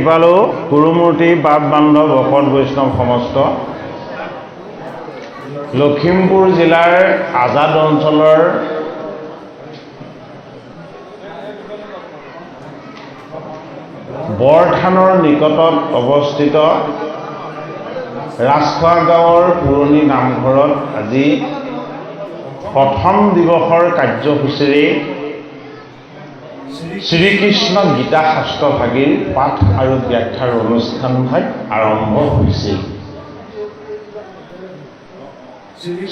প্ৰতিপালো গুৰুমূৰ্তি বাপ বান্ধৱ ভকত বৈষ্ণৱ সমস্ত লখিমপুৰ জিলাৰ আজাদ অঞ্চলৰ বৰথানৰ নিকটত অৱস্থিত ৰাজখোৱা গাঁৱৰ পুৰণি নামঘৰত আজি প্ৰথম দিৱসৰ কাৰ্যসূচীৰে শ্ৰীকৃষ্ণ গীতা শাস্ত্ৰভাগীৰ পাঠ আৰু ব্যাখ্যাৰ অনুষ্ঠানভাগ আৰম্ভ হৈছে।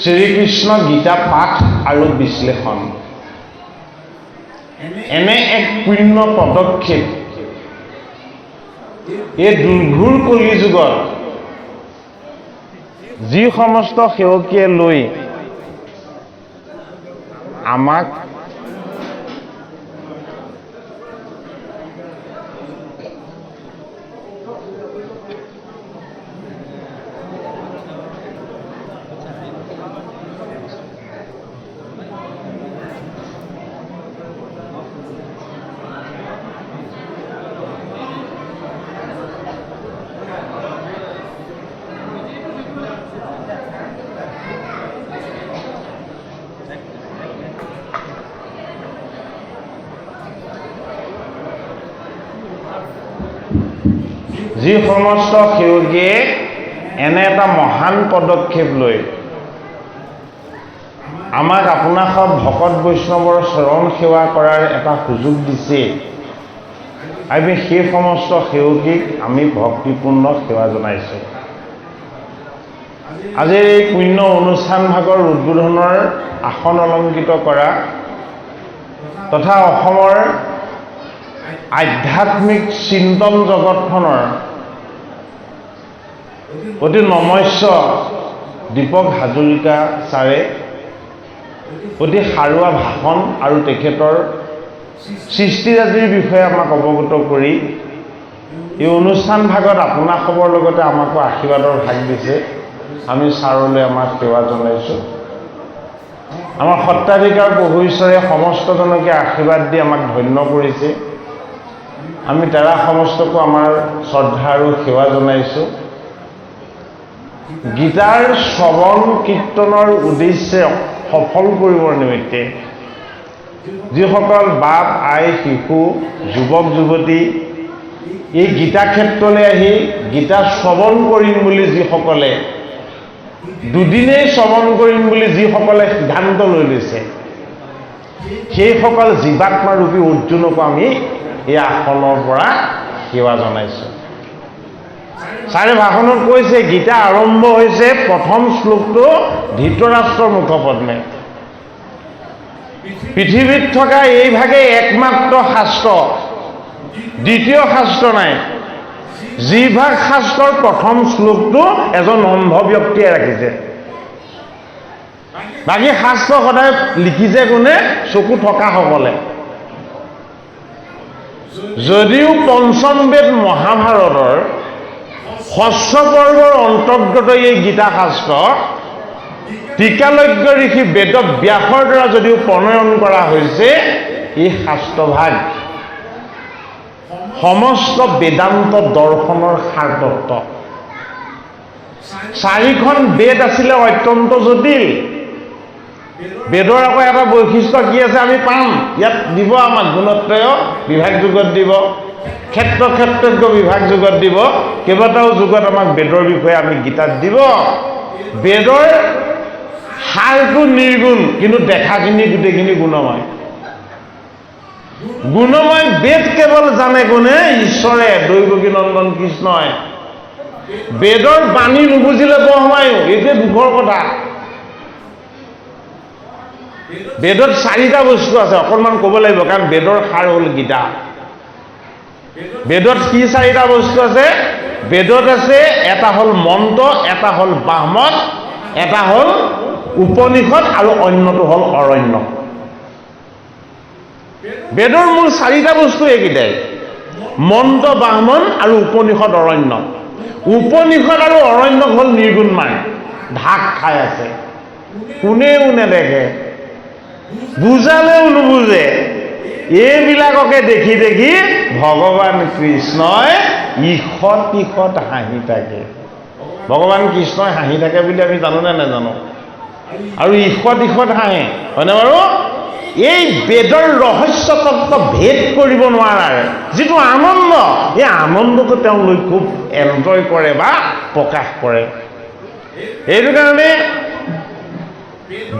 শ্ৰীকৃষ্ণ গীতা পাঠ আৰু বিশ্লেষণ এনে এক পুণ্য পদক্ষেপ এই দুৰ্ঘোৰ কলিযুগত যি সমস্ত সেৱকীয়ে লৈ আমাক যি সমস্ত সেৱকীয়ে এনে এটা মহান পদক্ষেপ লৈ আমাক আপোনাক ভকত বৈষ্ণৱৰ চৰণ সেৱা কৰাৰ এটা সুযোগ দিছে, আমি সেই সমস্ত সেৱকীক আমি ভক্তিপূৰ্ণ সেৱা জনাইছোঁ। আজিৰ এই পুণ্য অনুষ্ঠানভাগৰ উদ্বোধনৰ আসন অলংকৃত কৰা তথা অসমৰ আধ্যাত্মিক চিন্তন জগতখনৰ অতি নমস্য দীপক হাজৰিকা ছাৰে অতি সাৰুৱা ভাষণ আৰু তেখেতৰ সৃষ্টিৰাজিৰ বিষয়ে আমাক অৱগত কৰি এই অনুষ্ঠান ভাগত আপোনাক খবৰ লগতে আমাকো আশীৰ্বাদৰ ভাগ দিছে। আমি ছাৰলৈ আমাৰ সেৱা জনাইছোঁ। আমাৰ সত্ৰাধিকাৰ প্ৰভু ঈশ্বৰে সমস্তজনকে আশীৰ্বাদ দি আমাক ধন্য কৰিছে। আমি তাৰা সমস্তকো আমাৰ শ্ৰদ্ধা আৰু সেৱা জনাইছোঁ। গীতাৰ শ্ৰৱণ কীৰ্তনৰ উদ্দেশ্যে সফল কৰিবৰ নিমিত্তে যিসকল বাপ আই শিশু যুৱক যুৱতী এই গীতা ক্ষেত্ৰলৈ আহি গীতা শ্ৰৱণ কৰিম বুলি যিসকলে দুদিনেই শ্ৰৱণ কৰিম বুলি যিসকলে সিদ্ধান্ত লৈ লৈছে, সেইসকল জীৱাত্মাৰূপী অৰ্জুনকো আমি এই আসনৰ পৰা সেৱা জনাইছোঁ। ছাৰে ভাষণত কৈছে গীতা আৰম্ভ হৈছে প্ৰথম শ্লোকটো ধৃতৰাষ্ট্ৰৰ মুখপদ্মে। পৃথিৱীত থকা এইভাগে একমাত্ৰ শাস্ত্ৰ, দ্বিতীয় শাস্ত্ৰ নাই। যিভাগ শাস্ত্ৰৰ প্ৰথম শ্লোকটো এজন অন্ধ ব্যক্তিয়ে ৰাখিছে। বাকী শাস্ত্ৰ সদায় লিখিছে কোনে? চকু থকাসকলে। যদিও পঞ্চম বেদ মহাভাৰতৰ ষষ্ঠ পৰ্বৰ অন্তৰ্গত এই গীতা শাস্ত্ৰ টিকালজ্ঞ ঋষি বেদ ব্যাসৰ দ্বাৰা যদিও প্ৰণয়ন কৰা হৈছে, এই শাস্ত্ৰভাগ সমস্ত বেদান্ত দৰ্শনৰ সাৰতত্ত্ব। চাৰিখন বেদ আছিলে অত্যন্ত জটিল। বেদৰ আকৌ এটা বৈশিষ্ট্য কি আছে আমি পাম, ইয়াত দিব আমাক গুণত্ৰয় বিভাগ যুগত দিব, ক্ষেত্ৰ ক্ষেত্ৰজ্ঞ বিভাগ যুগত দিব, কেইবাটাও যুগত আমাক বেদৰ বিষয়ে আমি গীতাত দিব। বেদৰ সাৰটো নিৰ্গুণ, কিন্তু দেখাখিনি গোটেইখিনি গুণময়। গুণময় বেদ কেৱল জানে কোনে? ঈশ্বৰে, দৈৱকী নন্দন কৃষ্ণই। বেদৰ বাণী নুবুজিলে বহমায়ো, এইটোৱে দুখৰ কথা। বেদত চাৰিটা বস্তু আছে, অকণমান ক'ব লাগিব, কাৰণ বেদৰ সাৰ হ'ল গীতা। বেদত কি চাৰিটা বস্তু আছে? বেদত আছে এটা হ'ল মন্ত্ৰ, এটা হ'ল ব্ৰাহ্মণ, এটা হ'ল উপনিষদ আৰু অন্যটো হ'ল অৰণ্য। বেদৰ মূল চাৰিটা বস্তু এইকেইটাই: মন্ত্ৰ, ব্ৰাহ্মণ আৰু উপনিষদ, অৰণ্য। উপনিষদ আৰু অৰণ্য হ'ল নিৰ্গুণময়, ঢাক খাই আছে, কোনেও নেদেখে, বুজালেও নুবুজে, এইবিলাককে দেখি দেখি ভগৱান কৃষ্ণই ইখত ইখত হাঁহি থাকে। ভগৱান কৃষ্ণই হাঁহি থাকে বুলি আমি জানোনে নাজানো? আৰু ইখত ইখত হাঁহে, হয়নে বাৰু? এই বেদৰ ৰহস্য তত্ত্ব ভেদ কৰিব নোৱাৰাৰ যিটো আনন্দ, এই আনন্দটো তেওঁলোক খুব এনজয় কৰে বা প্ৰকাশ কৰে। এইটো কাৰণে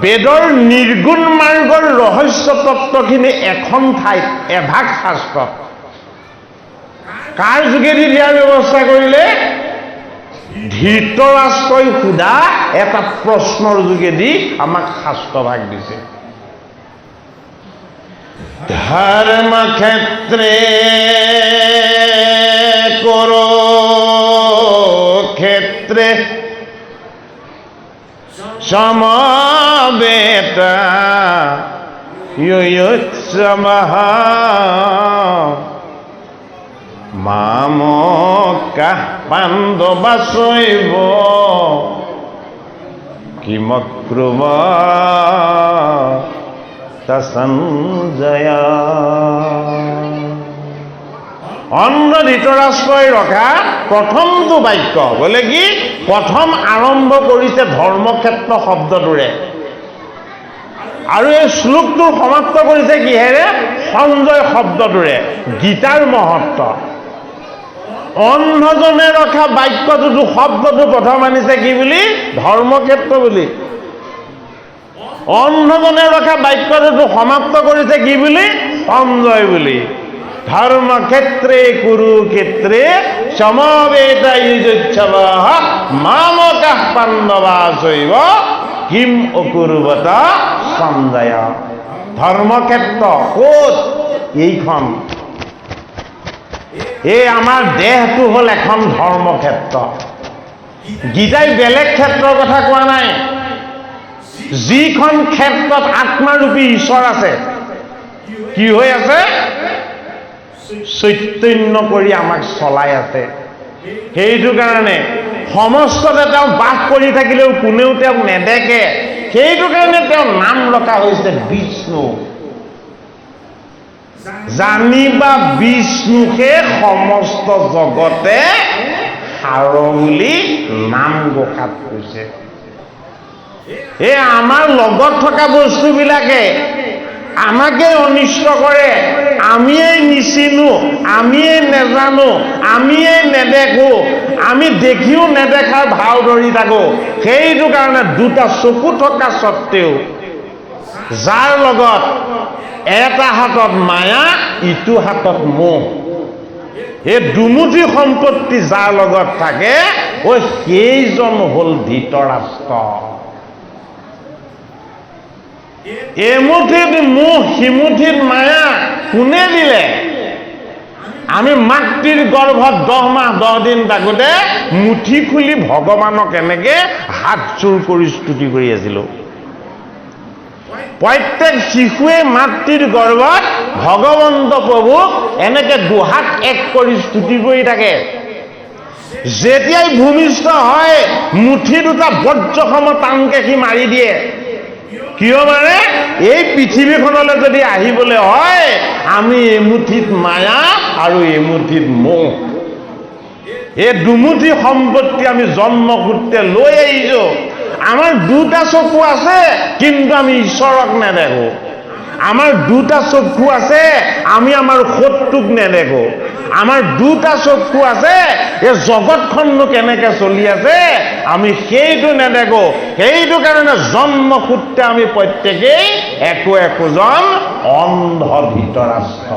বেদৰ নিৰ্গুণ মাৰ্গৰ ৰহস্য তত্ত্বখিনি এখন ঠাইত এভাগ শাস্ত্ৰত কাৰ যোগেদি দিয়াৰ ব্যৱস্থা কৰিলে? ধৃতৰাষ্ট্ৰই সোধা এটা প্ৰশ্নৰ যোগেদি আমাক শাস্ত্ৰভাগ দিছে। ধৰ্ম ক্ষেত্ৰে কুৰুক্ষেত্ৰে সমবেতা য়ুয়োৎসবঃ মামকাঃ পাণ্ডবাস্সৈব কিমক্ৰুবত সঞ্জয়। অন্ধ ধৃতৰাষ্ট্ৰই ৰখা প্ৰথমটো বাক্য বোলে কি? প্ৰথম আৰম্ভ কৰিছে ধৰ্মক্ষেত্ৰ শব্দটোৰে, আৰু এই শ্লোকটোৰ সমাপ্ত কৰিছে কিহেৰে? সঞ্জয় শব্দটোৰে। গীতাৰ মহত্ব। অন্ধজনে ৰখা বাক্যটো শব্দটো প্ৰথম আনিছে কি বুলি? ধৰ্মক্ষেত্ৰ বুলি। অন্ধজনে ৰখা বাক্যটো সমাপ্ত কৰিছে কি বুলি? সঞ্জয় বুলি। ধৰ্মক্ষেত্ৰে কুৰুক্ষেত্ৰে সমবেতা য়ুয়োৎসবঃ মামকাঃ পাণ্ডবাস্সৈব কিম অকুৰ্বত সঞ্জয়। ধৰ্মক্ষেত্ৰ ক'ত? এইখন। এই আমাৰ দেহটো হ'ল এখন ধৰ্মক্ষেত্ৰ। গীতাই বেলেগ ক্ষেত্ৰৰ কথা কোৱা নাই। যিখন ক্ষেত্ৰত আত্মাৰূপী ঈশ্বৰ আছে, কি হৈ আছে? চৈতন্য কৰি আমাক চলাই আছে। সেইটো কাৰণে সমস্ততে তেওঁ বাস কৰি থাকিলেও কোনেও তেওঁক নেদেখে। সেইটো কাৰণে তেওঁৰ নাম ৰখা হৈছে বিষ্ণু। জানিবা বিষ্ণুকে সমস্ত জগতে সাৰ বুলি নাম গোসাত কৈছে। এই আমাৰ লগত থকা বস্তুবিলাকে আমাকে অনিষ্ট কৰে। আমিয়েই নিচিনো, আমিয়েই নেজানো, আমিয়েই নেদেখো, আমি দেখিও নেদেখাৰ ভাও ধৰি থাকো। সেইটো কাৰণে দুটা চকু থকা স্বত্তেও যাৰ লগত এটা হাতত মায়া, ইটো হাতত মোহ, এই দুমুঠি সম্পত্তি যাৰ লগত থাকে, সেইজন হ'ল ধৃতৰাষ্ট্ৰ। এমুঠিত মোহ, সিমুঠিত মায়া কোনে দিলে? আমি মাতৃৰ গৰ্ভত 10 মাহ 10 দিন থাকোঁতে মুঠি খুলি ভগৱানক এনেকে হাত চুৰ কৰি স্তুতি কৰি আছিলোঁ। প্ৰত্যেক শিশুৱে মাতৃৰ গৰ্ভত ভগৱন্ত প্ৰভুক এনেকে দুহাত এক কৰি স্তুতি কৰি থাকে। যেতিয়াই ভূমিষ্ঠ হয়, মুঠি দুটা বজ্ৰসম টানকে সি মাৰি দিয়ে। কিয় মানে? এই পৃথিৱীখনলৈ যদি আহিবলৈ হয়, আমি এমুঠিত মায়া আৰু এমুঠিত মোহ, এই দুমুঠি সম্পত্তি আমি জন্মসূত্ৰে লৈ আহিছো। আমাৰ দুটা চকু আছে, কিন্তু আমি ঈশ্বৰক নেদেখো। আমাৰ দুটা চকু আছে, আমি আমাৰ শত্ৰুক নেদেখো। আমাৰ দুটা চকু আছে, এই জগতখননো কেনেকে চলি আছে আমি সেইটো নেদেখো। সেইটো কাৰণে জন্মসূত্ৰে আমি প্ৰত্যেকেই একো একোজন অন্ধ ধৃতৰাষ্ট্ৰ।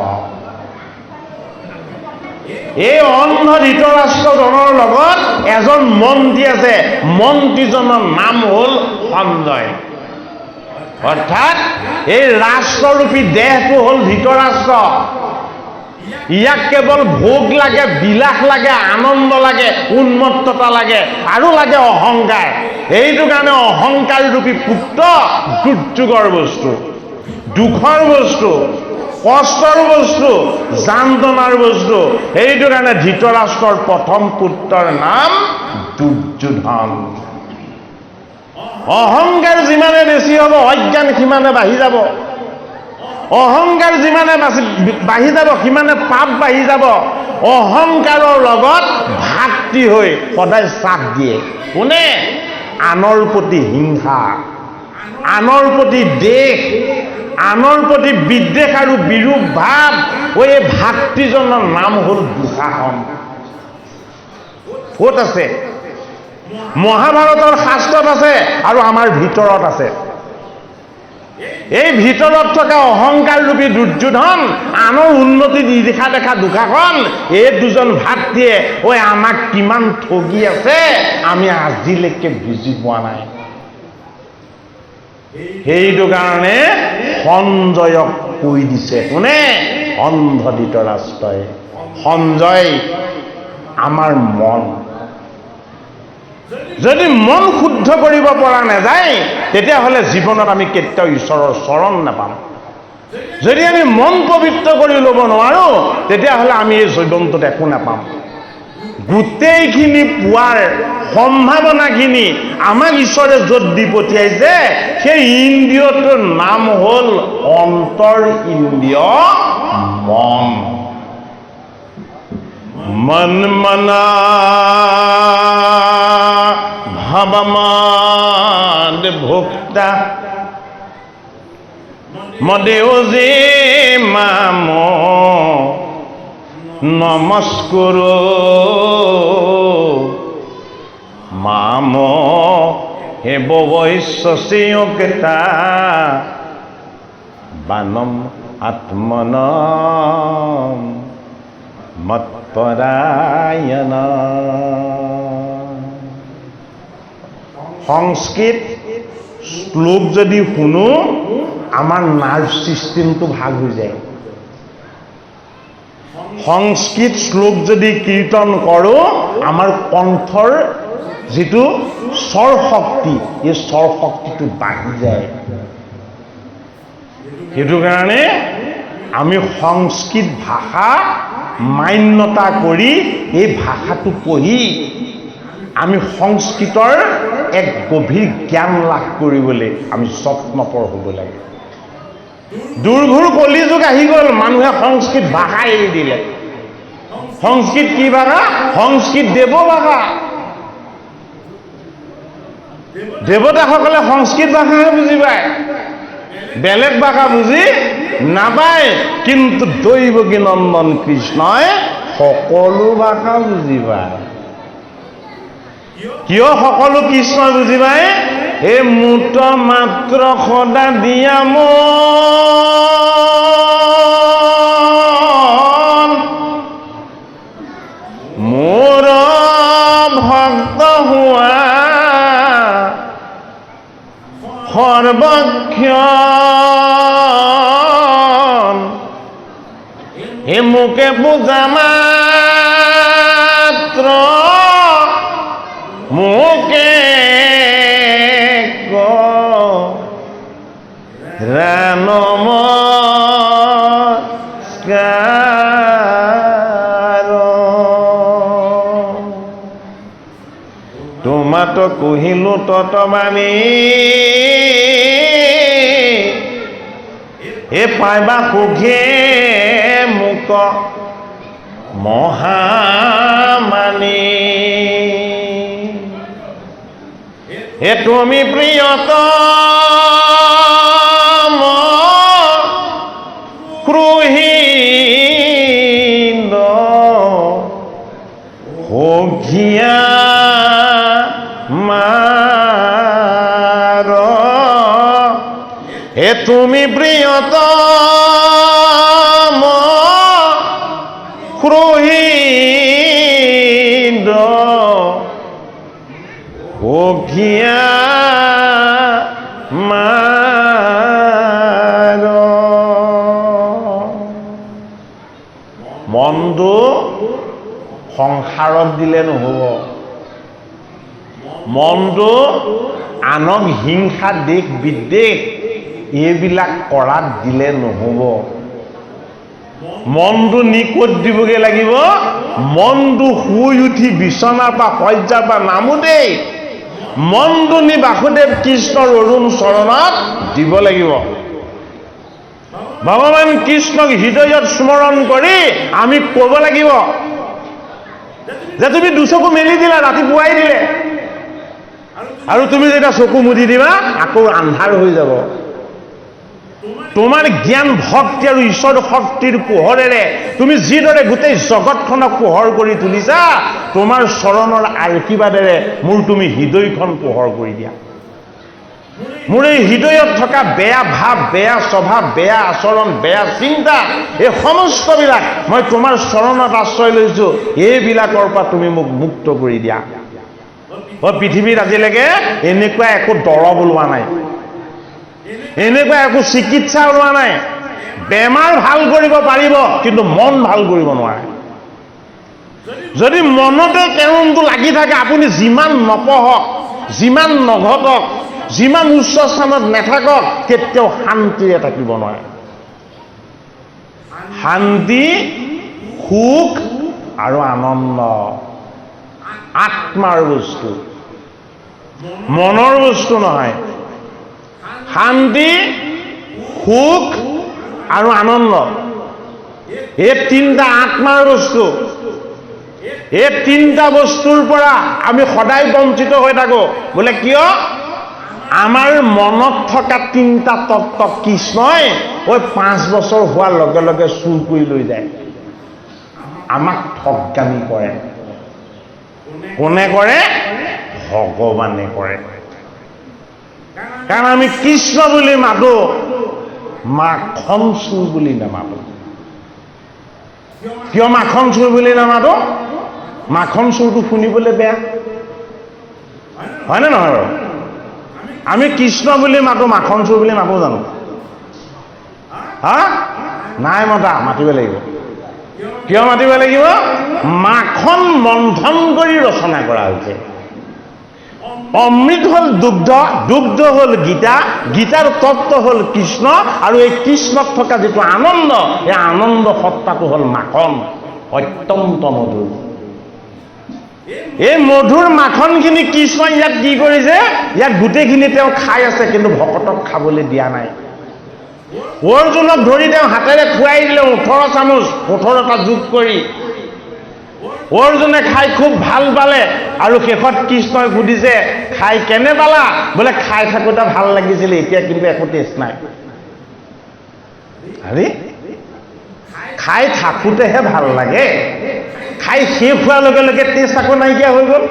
এই অন্ধ ধৃতৰাষ্ট্ৰজনৰ লগত এজন মন্ত্ৰী আছে। মন্ত্ৰীজনৰ নাম হ'ল সঞ্জয়। অৰ্থাৎ এই ৰাষ্ট্ৰৰূপী দেহটো হ'ল ধৃতৰাষ্ট্ৰ। ইয়াক কেৱল ভোগ লাগে, বিলাস লাগে, আনন্দ লাগে, উন্মত্ততা লাগে, আৰু লাগে অহংকাৰ। এইটো কাৰণে অহংকাৰ ৰূপী পুত্ৰ দুৰ্যোগৰ বস্তু, দুখৰ বস্তু, কষ্টৰ বস্তু, যান্তনাৰ বস্তু। সেইটো কাৰণে ধৃতৰাষ্ট্ৰৰ প্ৰথম পুত্ৰৰ নাম দুৰ্যোধন। অহংকাৰ যিমানে বেছি হ'ব, অজ্ঞান সিমানে বাঢ়ি যাব। অহংকাৰ যিমানে বাঢ়ি যাব সিমানে পাপ বাঢ়ি যাব। অহংকাৰৰ লগত ভাতৃ হৈ সদায় চাপ দিয়ে। কোনে? আনৰ প্ৰতি হিংসা, আনৰ প্ৰতি দেশ, আনৰ প্ৰতি বিদ্বেষ আৰু বিৰূপ ভাৱ। এই ভাতৃজনৰ নাম হ'ল দুঃশাসন। ক'ত আছে? মহাভাৰতৰ শাস্ত্ৰত আছে আৰু আমাৰ ভিতৰত আছে। এই ভিতৰত থকা অহংকাৰ ৰূপী দুৰ্যোধন, আনৰ উন্নতি দেখা দুঃশাসন, এই দুজন ভাতৃয়ে আমাক কিমান ঠগি আছে আমি আজিলৈকে বুজি পোৱা নাই। সেইটো কাৰণে সঞ্জয়ক কৈ দিছে। কোনে? অন্ধ ধৃতৰাষ্ট্ৰই। সঞ্জয়, আমাৰ মন, যদি মন শুদ্ধ কৰিব পৰা নাযায় তেতিয়াহ'লে জীৱনত আমি কেতিয়াও ঈশ্বৰৰ চৰণ নাপাম। যদি আমি মন পবিত্ৰ কৰি ল'ব নোৱাৰোঁ তেতিয়াহ'লে আমি এই জীৱনটোত একো নাপাম। গোটেইখিনি পোৱাৰ সম্ভাৱনাখিনি আমাক ঈশ্বৰে য'ত দি পঠিয়াইছে সেই ইন্দ্ৰিয়টোৰ নাম হ'ল অন্তৰ ইন্দ্ৰিয়, মন। মন মনা ভাবমাদ ভোক্তা মদেও যে মাম নমস্কুৰো মাম হে বৈশ্বসিয়কতা বানম আত্মনম মৎপৰায়ণ। সংস্কৃত শ্লোক যদি শুনো আমাৰ নাৰ্ভ ছিষ্টেমটো ভাগ হৈ যায়। সংস্কৃত শ্লোক যদি কীৰ্তন কৰোঁ আমাৰ কণ্ঠৰ যিটো স্বৰ শক্তি, এই স্বৰ শক্তিটো বাঢ়ি যায়। সেইটো কাৰণে আমি সংস্কৃত ভাষা মান্যতা কৰি এই ভাষাটো পঢ়ি আমি সংস্কৃতৰ এক গভীৰ জ্ঞান লাভ কৰিবলৈ আমি যত্নপৰ হ'ব লাগে। দুৰ্ঘোৰ কলিযুগ আহি গ'ল, মানুহে সংস্কৃত ভাষা এৰি দিলে। সংস্কৃত কি ভাষা? সংস্কৃত দেৱ ভাষা। দেৱতাসকলে সংস্কৃত ভাষাহে বুজি পায়, বেলেগ ভাষা বুজি নাপায়। কিন্তু দৈৱকী নন্দন কৃষ্ণই সকলো ভাষা বুজি পায়। কিয় সকলো কৃষ্ণই বুজি পায়? হে মুত মাত্ৰ সদা দিয়া মোৰ ভক্ত হোৱা সৰ্বক্ষণ হে মোকে পূজা মাত্ৰ মোকে নমস্কাৰ। তোমাত কহিলো ততবাণী এ পাইবা সুখে মোক মহামানী। হে তুমি প্ৰিয়তম ক্ৰোহীন্দ সখীয়া মাৰ। হে তুমি প্ৰিয়তম ক্ৰোহীন্দ সখীয়া মাৰ। মনটো সংসাৰত দিলে নহ'ব। মনটো আনক হিংসা, দেশ বিদ্বেষ এইবিলাক কৰাত দিলে নহ'ব। মনটো নি ক'ত দিবগৈ লাগিব? মনটো শুই উঠি বিচনাৰ পৰা শয্যাৰ পৰা নামোতেই মনটো নি বাসুদেৱ কৃষ্ণৰ অৰুণ চৰণত দিব লাগিব। ভগৱান কৃষ্ণক হৃদয়ত স্মৰণ কৰি আমি ক'ব লাগিব যে তুমি দুচকু মেলি দিলা, ৰাতিপুৱাই দিলে, আৰু তুমি যেতিয়া চকু মুদি দিবা আকৌ আন্ধাৰ হৈ যাব। তোমাৰ জ্ঞান ভক্তি আৰু ঈশ্বৰ শক্তিৰ পোহৰেৰে তুমি যিদৰে গোটেই জগতখনক পোহৰ কৰি তুলিছা, তোমাৰ চৰণৰ আশীৰ্বাদেৰে মোৰ তুমি হৃদয়খন পোহৰ কৰি দিয়া। মোৰ এই হৃদয়ত থকা বেয়া ভাৱ, বেয়া স্বভাৱ, বেয়া আচৰণ, বেয়া চিন্তা, এই সমস্তবিলাক মই তোমাৰ চৰণত আশ্ৰয় লৈছো, এইবিলাকৰ পৰা তুমি মোক মুক্ত কৰি দিয়া। পৃথিৱীত আজিলৈকে এনেকুৱা একো দৰৱ ওলোৱা নাই, এনেকুৱা একো চিকিৎসা ওলোৱা নাই। বেমাৰ ভাল কৰিব পাৰিব কিন্তু মন ভাল কৰিব নোৱাৰে। যদি মনতে কেৰুণটো লাগি থাকে, আপুনি যিমান নপঢ়ক, যিমান নঘটক, যিমান উচ্চ স্থানত নাথাকক, কেতিয়াও শান্তিৰে থাকিব নোৱাৰে। শান্তি, সুখ আৰু আনন্দ আত্মাৰ বস্তু, মনৰ বস্তু নহয়। শান্তি, সুখ আৰু আনন্দ, এই তিনিটা আত্মাৰ বস্তু। এই তিনিটা বস্তুৰ পৰা আমি সদায় বঞ্চিত হৈ থাকো। বোলে কিয়? আমাৰ মনত থকা তিনিটা তত্ত্ব কৃষ্ণই 5 বছৰ হোৱাৰ লগে লগে চুৰ কৰি লৈ যায়, আমাক ঠগগামি কৰে। কোনে কৰে? ভগৱানে কৰে। কাৰণ আমি কৃষ্ণ বুলি মাতো, মাখন চুৰ বুলি নামাতো। কিয় মাখন চুৰ বুলি নামাতো? মাখন চুৰটো শুনিবলৈ বেয়া, হয়নে নহয় বাৰু? আমি কৃষ্ণ বুলি মাতো, মাখন চুৰ বুলি মাতো জানো? হা? নাই মতা, মাতিব লাগিব। কিয় মাতিব লাগিব? মাখন মন্থন কৰি ৰচনা কৰা হৈছে। অমৃত হ'ল দুগ্ধ, দুগ্ধ হ'ল গীতা, গীতাৰ তত্ত্ব হ'ল কৃষ্ণ, আৰু এই কৃষ্ণত থকা যিটো আনন্দ, এই আনন্দ সত্তাটো হ'ল মাখন, অত্যন্ত মধুৰ। এই মধুৰ মাখনখিনি কৃষ্ণই ইয়াত কি কৰিছে? ইয়াত গোটেইখিনি তেওঁ খাই আছে, কিন্তু ভকতক খাবলৈ দিয়া নাই। অৰ্জুনক ধৰি তেওঁ হাতেৰে খুৱাই দিলে 18 চামুচ, 18টা যোগ কৰি। অৰ্জুনে খাই খুব ভাল পালে, আৰু শেষত কৃষ্ণই সুধিছে, খাই কেনে পালা? বোলে খাই থাকোঁতে ভাল লাগিছিলে, এতিয়া কিন্তু একো টেষ্ট নাই। আৰে, খাই থাকোঁতেহে ভাল লাগে, খাই শেষ হোৱাৰ লগে লগে টেষ্ট আকৌ নাইকিয়া হৈ গ'ল,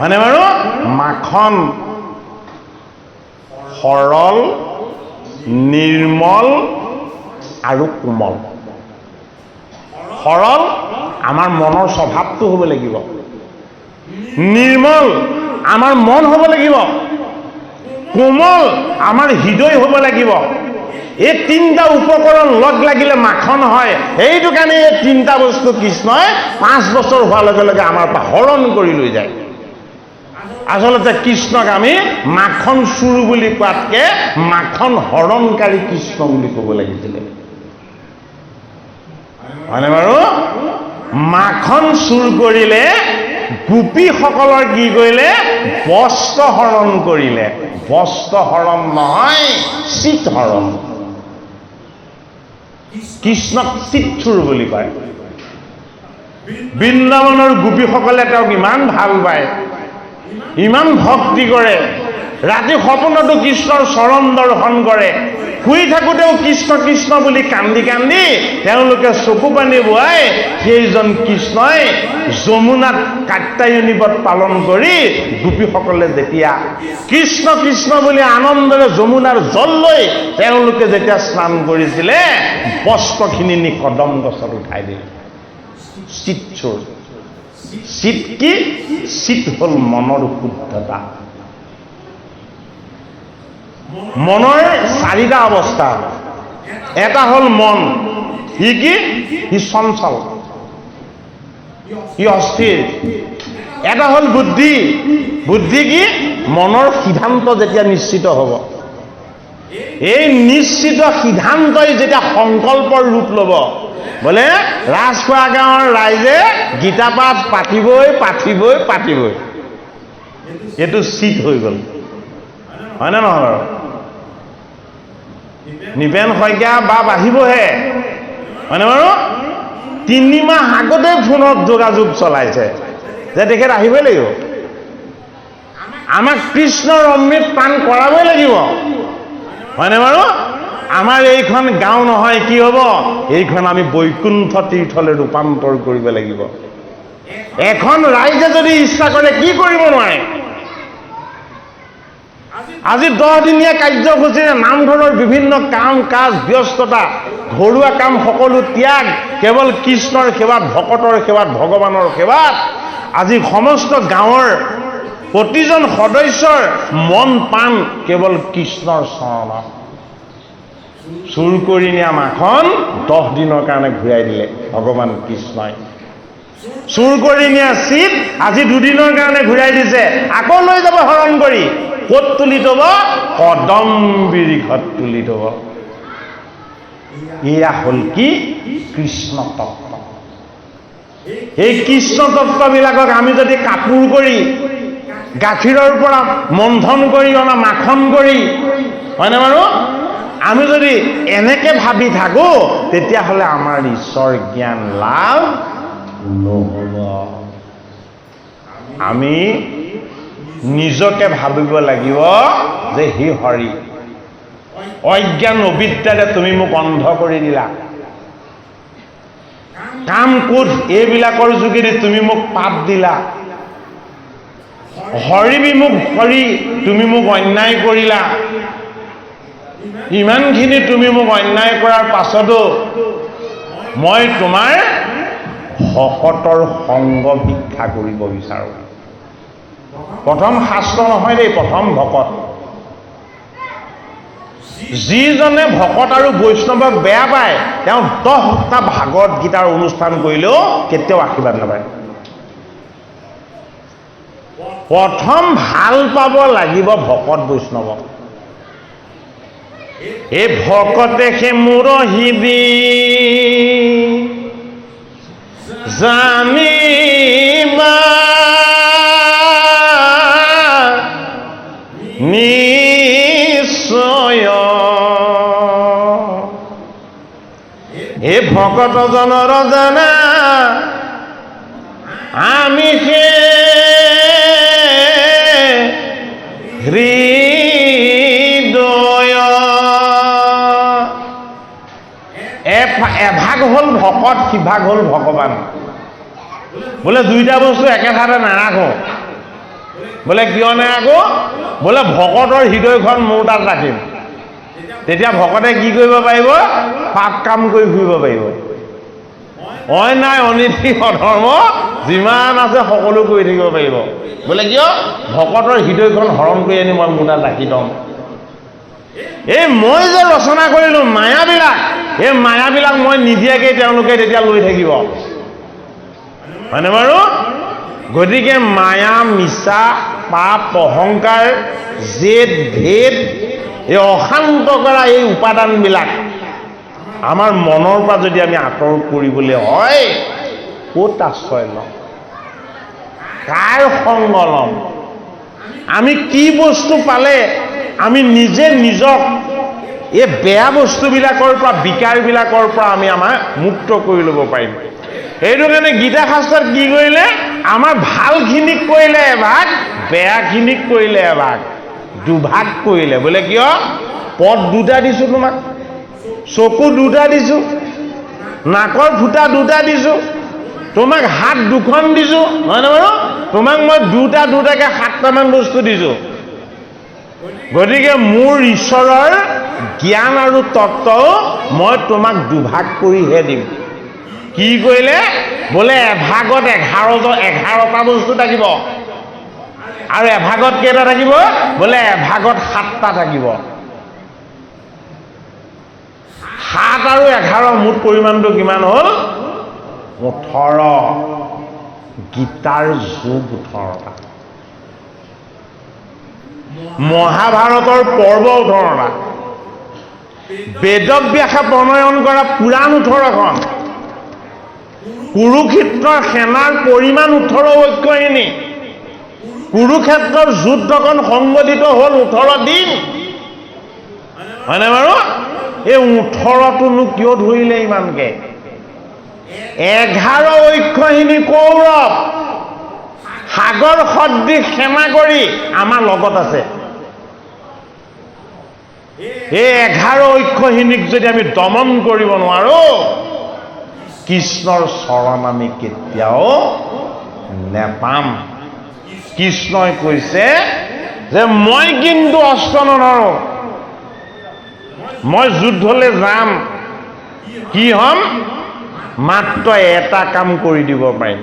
মানে বাৰু? মাখন সৰল, নিৰ্মল আৰু কোমল। সৰল আমাৰ মনৰ স্বভাৱটো হ'ব লাগিব, নিৰ্মল আমাৰ মন হ'ব লাগিব, কোমল আমাৰ হৃদয় হ'ব লাগিব। এই তিনিটা উপকৰণ লগ লাগিলে মাখন হয়। সেইটো কাৰণে এই তিনিটা বস্তু কৃষ্ণই 5 বছৰ হোৱাৰ লগে লগে আমাৰ পৰা হৰণ কৰি লৈ যায়। আচলতে কৃষ্ণক আমি মাখন চুৰ বুলি কোৱাতকে মাখন হৰণকাৰী কৃষ্ণ বুলি ক'ব লাগিছিলে, হয়নে বাৰু? মাখন চুৰ কৰিলে গোপীসকলৰ কি কৰিলে? বস্ত্ৰ হৰণ কৰিলে। বস্ত্ৰ হৰণ নহয়, চিত হৰণ। কৃষ্ণক চিৎচুৰ বুলি কয়। বৃন্দাবনৰ গোপীসকলে তেওঁক ইমান ভাল পায়, ইমান ভক্তি কৰে, ৰাতি সপোনতো কৃষ্ণৰ চৰণ দৰ্শন কৰে, শুই থাকোঁতেও কৃষ্ণ কৃষ্ণ বুলি কান্দি কান্দি তেওঁলোকে চকু পানী বোৱাই সেইজন কৃষ্ণই যমুনাত কাত্যায়নী ব্ৰত পালন কৰি গোপীসকলে যেতিয়া কৃষ্ণ কৃষ্ণ বুলি আনন্দৰে যমুনাৰ জল লৈ তেওঁলোকে যেতিয়া স্নান কৰিছিলে, বস্ত্ৰখিনি নি কদম গছত উঠাই দিলে। চিৎচুৰ। চিত কি? চিত হ'ল মনৰ শুদ্ধতা। মনৰ 4টা অৱস্থা। এটা হ'ল মন, ই কি? ই চঞ্চল, ই অস্থিৰ। এটা হ'ল বুদ্ধি। বুদ্ধি কি? মনৰ সিদ্ধান্ত যেতিয়া নিশ্চিত হ'ব, এই নিশ্চিত সিদ্ধান্তই যেতিয়া সংকল্পৰ ৰূপ ল'ব, বোলে ৰাজখোৱা গাঁৱৰ ৰাইজে গীতা পাঠ পাতিবই পাতিবই পাতিবই, এইটো চিত হৈ গ'ল, হয়নে নহয় বাৰু? নিপেন শইকীয়া বাপ আহিবহে হয়নে বাৰু 3 মাহ আগতে ফোনত যোগাযোগ চলাইছে যে তেখেত আহিবই লাগিব আমাক কৃষ্ণৰ অমৃত পান কৰাবই লাগিব হয়নে বাৰু আমাৰ এইখন গাঁও নহয় কি হ'ব এইখন আমি বৈকুণ্ঠ তীৰ্থলৈ ৰূপান্তৰ কৰিব লাগিব এখন ৰাইজে যদি ইচ্ছা কৰে কি কৰিব নোৱাৰে আজি 10 দিনীয়া কাৰ্যসূচীৰে নামঘৰৰ বিভিন্ন কাম কাজ ব্যস্ততা ঘৰুৱা কাম সকলো ত্যাগ কেৱল কৃষ্ণৰ সেৱাত ভকতৰ সেৱাত ভগৱানৰ সেৱাত আজি সমস্ত গাঁৱৰ প্ৰতিজন সদস্যৰ মন প্ৰাণ কেৱল কৃষ্ণৰ চৰণত চুৰ কৰি নিয়া মাখন 10 দিনৰ কাৰণে ঘূৰাই দিলে ভগৱান কৃষ্ণই চুৰ কৰি নিয়া চিট আজি 2 দিনৰ কাৰণে ঘূৰাই দিছে আকৌ লৈ যাব হৰণ কৰি ক'ত তুলি থব কদম বিৰিখত তুলি থব এয়া হ'ল কি কৃষ্ণ তত্ত্ব এই কৃষ্ণ তত্ত্ববিলাকক আমি যদি কাপোৰ কৰি গাখীৰৰ পৰা মন্থন কৰি অনা মাখন কৰি হয়নে বাৰু আমি যদি এনেকে ভাবি থাকো তেতিয়াহ'লে আমাৰ ঈশ্বৰ জ্ঞান লাভ নহ'ব আমি নিজকে ভাবিব লাগিব যে হে হৰি অজ্ঞান অবিদ্যাৰে তুমি মোক অন্ধ কৰি দিলা কাম কোধ এইবিলাকৰ যোগেদি তুমি মোক পাপ দিলা হৰি বিমুখ কৰি তুমি মোক অন্যায় কৰিলা ইমানখিনি তুমি মোক অন্যায় কৰাৰ পাছতো মই তোমাৰ ভকতৰ সংগ ভিক্ষা কৰিব বিচাৰো প্ৰথম শাস্ত্ৰ নহয় দেই প্ৰথম ভকত যিজনে ভকত আৰু বৈষ্ণৱক বেয়া পায় তেওঁ 10টা ভাগৱত গীতাৰ অনুষ্ঠান কৰিলেও কেতিয়াও আশীৰ্বাদ নাপায় প্ৰথম ভাল পাব লাগিব ভকত বৈষ্ণৱক এই ভকতে সে মুৰহিবি জানিবা নিশ্চয় এই ভকত জনৰ জানা আমি সে হৃদয় এভাগ হ'ল ভকত সিভাগ হ'ল ভগৱান বোলে 2টা বস্তু একেঠাইতে নাৰাখো বোলে কিয় নাৰাখো বোলে ভকতৰ হৃদয়খন মোৰ তাত ৰাখিম তেতিয়া ভকতে কি কৰিব পাৰিব পাপ কাম কৰি ফুৰিব পাৰিব অন্যায় অনীতি অধৰ্ম যিমান আছে সকলো কৰি থাকিব পাৰিব বোলে কিয় ভকতৰ হৃদয়খন হৰণ কৰি আনি মই মোৰ তাত ৰাখি থম এই মই যে ৰচনা কৰিলো মায়াবিলাক এই মায়াবিলাক মই নিদিয়াকৈ তেওঁলোকে তেতিয়া লৈ থাকিব হয়নে বাৰু গতিকে মায়া মিছা পাপ অহংকাৰ জেদ ভেদ এই অশান্ত কৰা এই উপাদানবিলাক আমাৰ মনৰ পৰা যদি আমি আঁতৰ কৰিবলৈ হয় ক'ত আশ্ৰয় ল'ম কাৰ সংগ ল'ম আমি কি বস্তু পালে আমি নিজে নিজক এই বেয়া বস্তুবিলাকৰ পৰা বিকাৰবিলাকৰ পৰা আমি আমাৰ মুক্ত কৰি ল'ব পাৰিম সেইটো কাৰণে গীতা শাস্ত্ৰত কি কৰিলে আমাৰ ভালখিনিক কৰিলে এভাগ বেয়াখিনিক কৰিলে এভাগ দুভাগ কৰিলে বোলে কিয় পদ 2টা দিছোঁ তোমাক চকু 2টা দিছোঁ নাকৰ ফুটা 2টা দিছোঁ তোমাক হাত 2খন দিছোঁ হয়নে বাৰু তোমাক মই 2টাকৈ 7টামান বস্তু দিছোঁ গতিকে মোৰ ঈশ্বৰৰ জ্ঞান আৰু তত্ত্বও মই তোমাক দুভাগ কৰিহে দিম কি কৰিলে বোলে এভাগত 11টা বস্তু থাকিব আৰু এভাগত কেইটা থাকিব বোলে এভাগত 7টা থাকিব 7 আৰু 11 মুঠ পৰিমাণটো কিমান হ'ল 18 গীতাৰ যোগ 18টা মহাভাৰতৰ পৰ্ব 18টা বেদব্যাসে প্ৰণয়ন কৰা পুৰাণ 18খন কুৰুক্ষেত্ৰৰ সেনাৰ পৰিমাণ 18 ঐক্যহিনী কুৰুক্ষেত্ৰৰ যুদ্ধখন সংঘটিত হ'ল 18 দিন হয়নে বাৰু এই 18টোনো কিয় ধৰিলে ইমানকে? 11 অক্ষহীনী কৌৰৱ সাগৰ সদৃশ সেনা কৰি আমাৰ লগত আছে। এই 11 অক্ষহীনীক যদি আমি দমন কৰিব নোৱাৰো, কৃষ্ণৰ চৰণ আমি কেতিয়াও নেপাম। কৃষ্ণই কৈছে যে মই কিন্তু অস্ত্ৰ নধৰো, মই যুদ্ধলৈ যাম, কি হ'ম? মাত্ৰ এটা কাম কৰি দিব পাৰিম,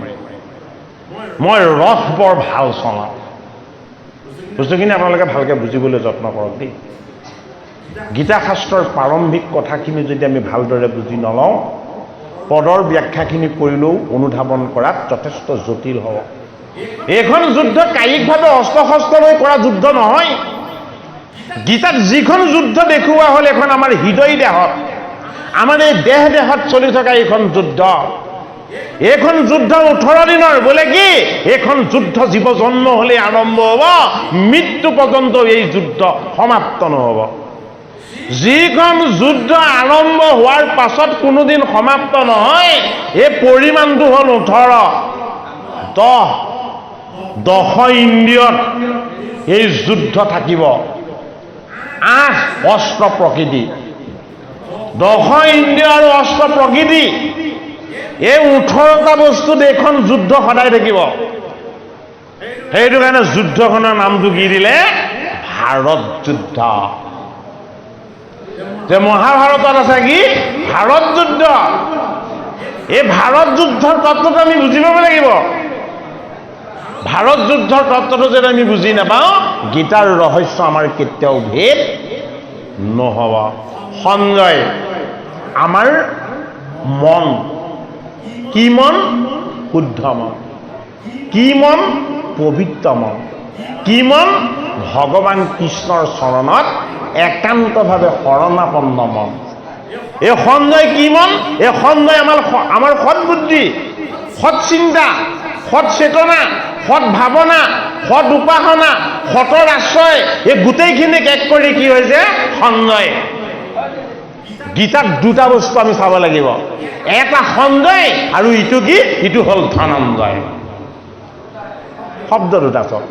মই ৰথ বৰ ভাল চলাওঁ। বস্তুখিনি আপোনালোকে ভালকৈ বুজিবলৈ যত্ন কৰক দেই। গীতা শাস্ত্ৰৰ প্ৰাৰম্ভিক কথাখিনি যদি আমি ভালদৰে বুজি নলওঁ, পদৰ ব্যাখ্যাখিনি কৰিলেও অনুধাৱন কৰাত যথেষ্ট জটিল হ'ব। এইখন যুদ্ধ কায়িকভাৱে অস্ত্ৰ শস্ত্ৰ লৈ কৰা যুদ্ধ নহয়। গীতাত যিখন যুদ্ধ দেখুওৱা হ'ল এখন আমাৰ হৃদয় দেহত, আমাৰ এই দেহত চলি থকা এইখন যুদ্ধ। এইখন যুদ্ধ 18 দিনৰ। বোলে কি? এইখন যুদ্ধ জীৱ জন্ম হ'লে আৰম্ভ হ'ব, মৃত্যু পৰ্যন্ত এই যুদ্ধ সমাপ্ত নহ'ব। যিখন যুদ্ধ আৰম্ভ হোৱাৰ পাছত কোনোদিন সমাপ্ত নহয়, এই পৰিমাণটো হ'ল 18। 10 ইন্দ্ৰিয়ত এই যুদ্ধ থাকিব। 8 অস্ত্ৰ প্ৰকৃতি, 10 ইন্দ্ৰিয় আৰু অস্ত্ৰ প্ৰকৃতি, এই 18টা বস্তুত এইখন যুদ্ধ সদায় থাকিব। সেইটো কাৰণে যুদ্ধখনৰ নামটো কি দিলে? ভাৰত যুদ্ধ। যে মহাভাৰতত আছে কি? ভাৰত যুদ্ধ। এই ভাৰত যুদ্ধৰ তত্ত্বটো আমি বুজি পাব লাগিব। ভাৰত যুদ্ধৰ তত্ত্বটো যদি আমি বুজি নাপাওঁ, গীতাৰ ৰহস্য আমাৰ কেতিয়াও ভেদ নহ'ব। সঞ্জয় আমাৰ মন, কি মন? শুদ্ধ মন। কি মন? পবিত্ৰ মন। কি মন? ভগৱান কৃষ্ণৰ চৰণত একান্তভাৱে শৰণাপন্ন মন। এই সঞ্জয় কি মন? এই সঞ্জয় আমাৰ সৎ বুদ্ধি, সৎ চিন্তা, সৎ চেতনা, সৎ ভাৱনা, সৎ উপাসনা, সতৰ আশ্ৰয়, এই গোটেইখিনিক এক কৰি কি হৈছে? সঞ্জয়। গীতাত দুটা বস্তু আমি চাব লাগিব, এটা সঞ্জয় আৰু ইটো কি? ইটো হ'ল ধনঞ্জয়। শব্দ দুটা চব,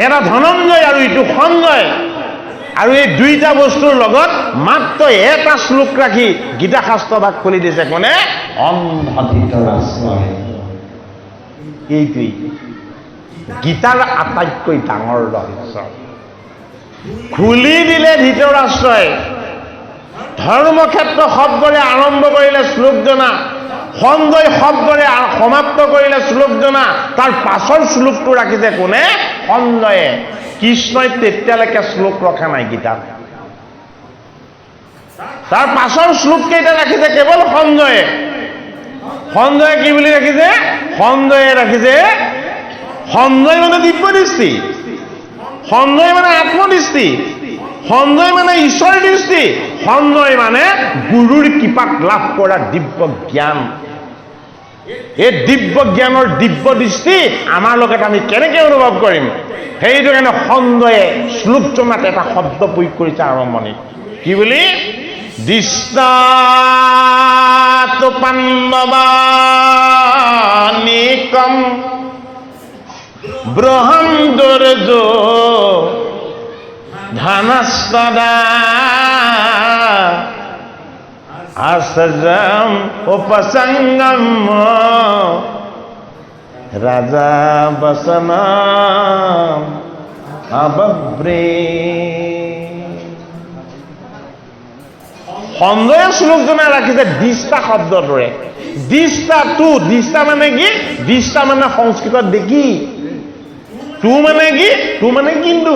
এটা ধনঞ্জয় আৰু ইটো সঞ্জয়। আৰু এই দুইটা বস্তুৰ লগত মাত্ৰ এটা শ্লোক ৰাখি গীতা শাস্ত্ৰ ভাগ খুলি দিছে কোনে? অন্ধধৃতৰাষ্ট্ৰই। এইটোৱেই গীতাৰ আটাইতকৈ ডাঙৰ ৰহস্য। খুলি দিলে ধৃতৰাষ্ট্ৰই। ধৰ্মক্ষেত্ৰ শব্দৰে আৰম্ভ কৰিলে শ্লোক জনা, সঞ্জয় শব্দৰে সমাপ্ত কৰিলে শ্লোক জনা, তাৰ পাছৰ শ্লোকটো ৰাখিছে কোনে? সঞ্জয়ে। কৃষ্ণই তেতিয়ালৈকে শ্লোক ৰখা নাই গীতাত। তাৰ পাছৰ শ্লোক কেইটা ৰাখিছে কেৱল সঞ্জয়ে। সঞ্জয়ে কি বুলি ৰাখিছে? সঞ্জয়ে ৰাখিছে, সঞ্জয় মানে দিব্য দৃষ্টি, সঞ্জয় মানে আত্মদৃষ্টি, সঞ্জয় মানে ঈশ্বৰ দৃষ্টি, সঞ্জয় মানে গুৰুৰ কৃপাক লাভ কৰা দিব্য জ্ঞান। এই দিব্য জ্ঞানৰ দিব্য দৃষ্টি আমাৰ লগত আমি কেনেকৈ অনুভৱ কৰিম? সেইটো কাৰণে সঞ্জয়ে শ্লোক জনাত এটা শব্দ প্ৰয়োগ কৰিছে আৰম্ভণি। কি বুলি? দৃষ্টাত পাণ্ডৱানিকম ব্ৰহ্ম দুৰ্যো ধনস্তদা আশ্চৰ্যম উপসংগম ৰাজা বচন অবব্ৰে। সঞ্জয়ে শ্লোক জনাই ৰাখিছে দিষ্টা শব্দটোৰে। দিষ্টা মানে কি? দিষ্টা মানে সংস্কৃতত দেখি, তু মানে কি? তু মানে কিন্তু,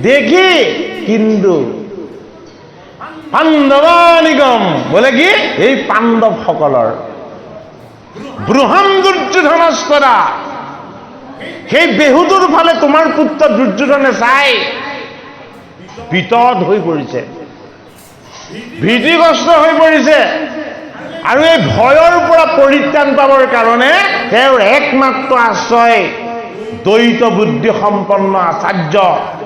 দেখি কিন্তু। পাণ্ডৱানিগম বোলে কি? এই পাণ্ডৱসকলৰ। বৃহৎ দুৰ্যোধনস্তৰা, সেই বেহুটোৰ ফালে তোমাৰ পুত্ৰ দুৰ্যোধনে চাই বিতত হৈ পৰিছে, ভীতিগ্ৰস্ত হৈ পৰিছে। আৰু এই ভয়ৰ পৰা পৰিত্ৰাণ পাবৰ কাৰণে তেওঁৰ একমাত্ৰ আশ্ৰয় দ্বৈত বুদ্ধি সম্পন্ন আচাৰ্য,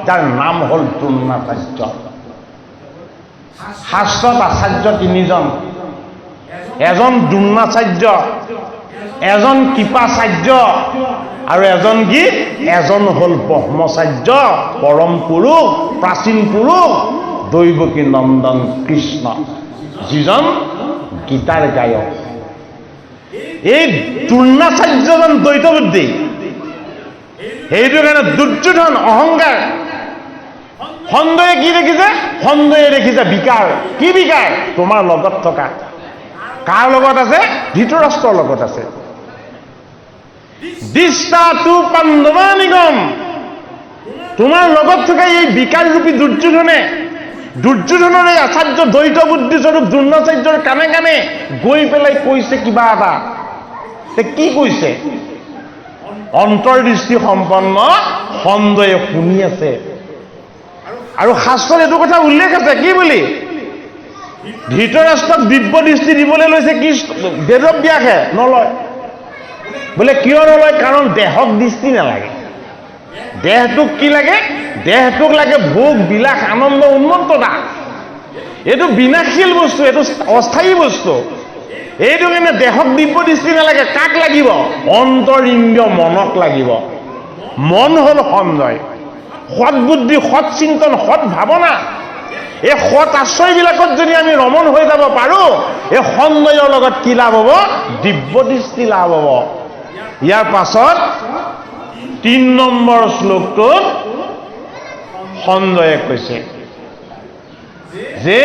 যাৰ নাম হ'ল দ্ৰোণাচাৰ্য। শাস্ত্ৰত আচাৰ্য তিনিজন, এজন দ্ৰোণাচাৰ্য, এজন কৃপাচাৰ্য আৰু এজন কি? এজন হ'ল ব্ৰহ্মচাৰ্য, পৰম পুৰুষ, প্ৰাচীন পুৰুষ, দৈৱকী নন্দন কৃষ্ণ, যিজন গীতাৰ গায়ক। এই দ্ৰোণাচাৰ্যজন দ্বৈত বুদ্ধি। সেইটো কাৰণে দুৰ্যোধন অহংকাৰ। সন্দয়ে কি দেখিছে? সন্দয়ে দেখিছে বিকাৰ। কি বিকাৰ? তোমাৰ লগত থকা। কাৰ লগত আছে? ধৃতৰাষ্ট্ৰৰ লগত আছে। দিষ্টা তু পাণ্ডৱা নিগম, তোমাৰ লগত থকা এই বিকাৰ ৰূপী দুৰ্যোধনৰ এই আচাৰ্য দ্বৈত বুদ্ধি স্বৰূপ দ্ৰোণাচাৰ্যৰ কাণে কাণে গৈ পেলাই কৈছে কিবা এটা। কি কৈছে? অন্তৰ্দৃষ্টি সম্পন্ন সন্দয়ে শুনি আছে। আৰু শাস্ত্ৰত এইটো কথা উল্লেখ আছে কি বুলি? ধৃতৰাষ্ট্ৰক দিব্য দৃষ্টি দিবলৈ লৈছে কি? বেদব্যাসে নলয়। বোলে কিয় নলয়? কাৰণ দেহক দৃষ্টি নালাগে। দেহটোক কি লাগে? দেহটোক লাগে ভোগ বিলাস আনন্দ উন্মত্ততা। এইটো বিনাশীল বস্তু, এইটো অস্থায়ী বস্তু। এইটো কাৰণে দেহক দিব্য দৃষ্টি নালাগে। কাক লাগিব? অন্তৰ ইন্দ্ৰিয় মনক লাগিব। মন হ'ল সঞ্জয়। সৎ বুদ্ধি, সৎ চিন্তন, সৎ ভাৱনা, এই সৎ আশ্ৰয়বিলাকত যদি আমি ৰমণ হৈ যাব পাৰোঁ, এই সঞ্জয়ৰ লগত কি লাভ হ'ব? দিব্য দৃষ্টি লাভ হ'ব। ইয়াৰ পাছত ৩ নম্বৰ শ্লোকটোত সঞ্জয়ে কৈছে যে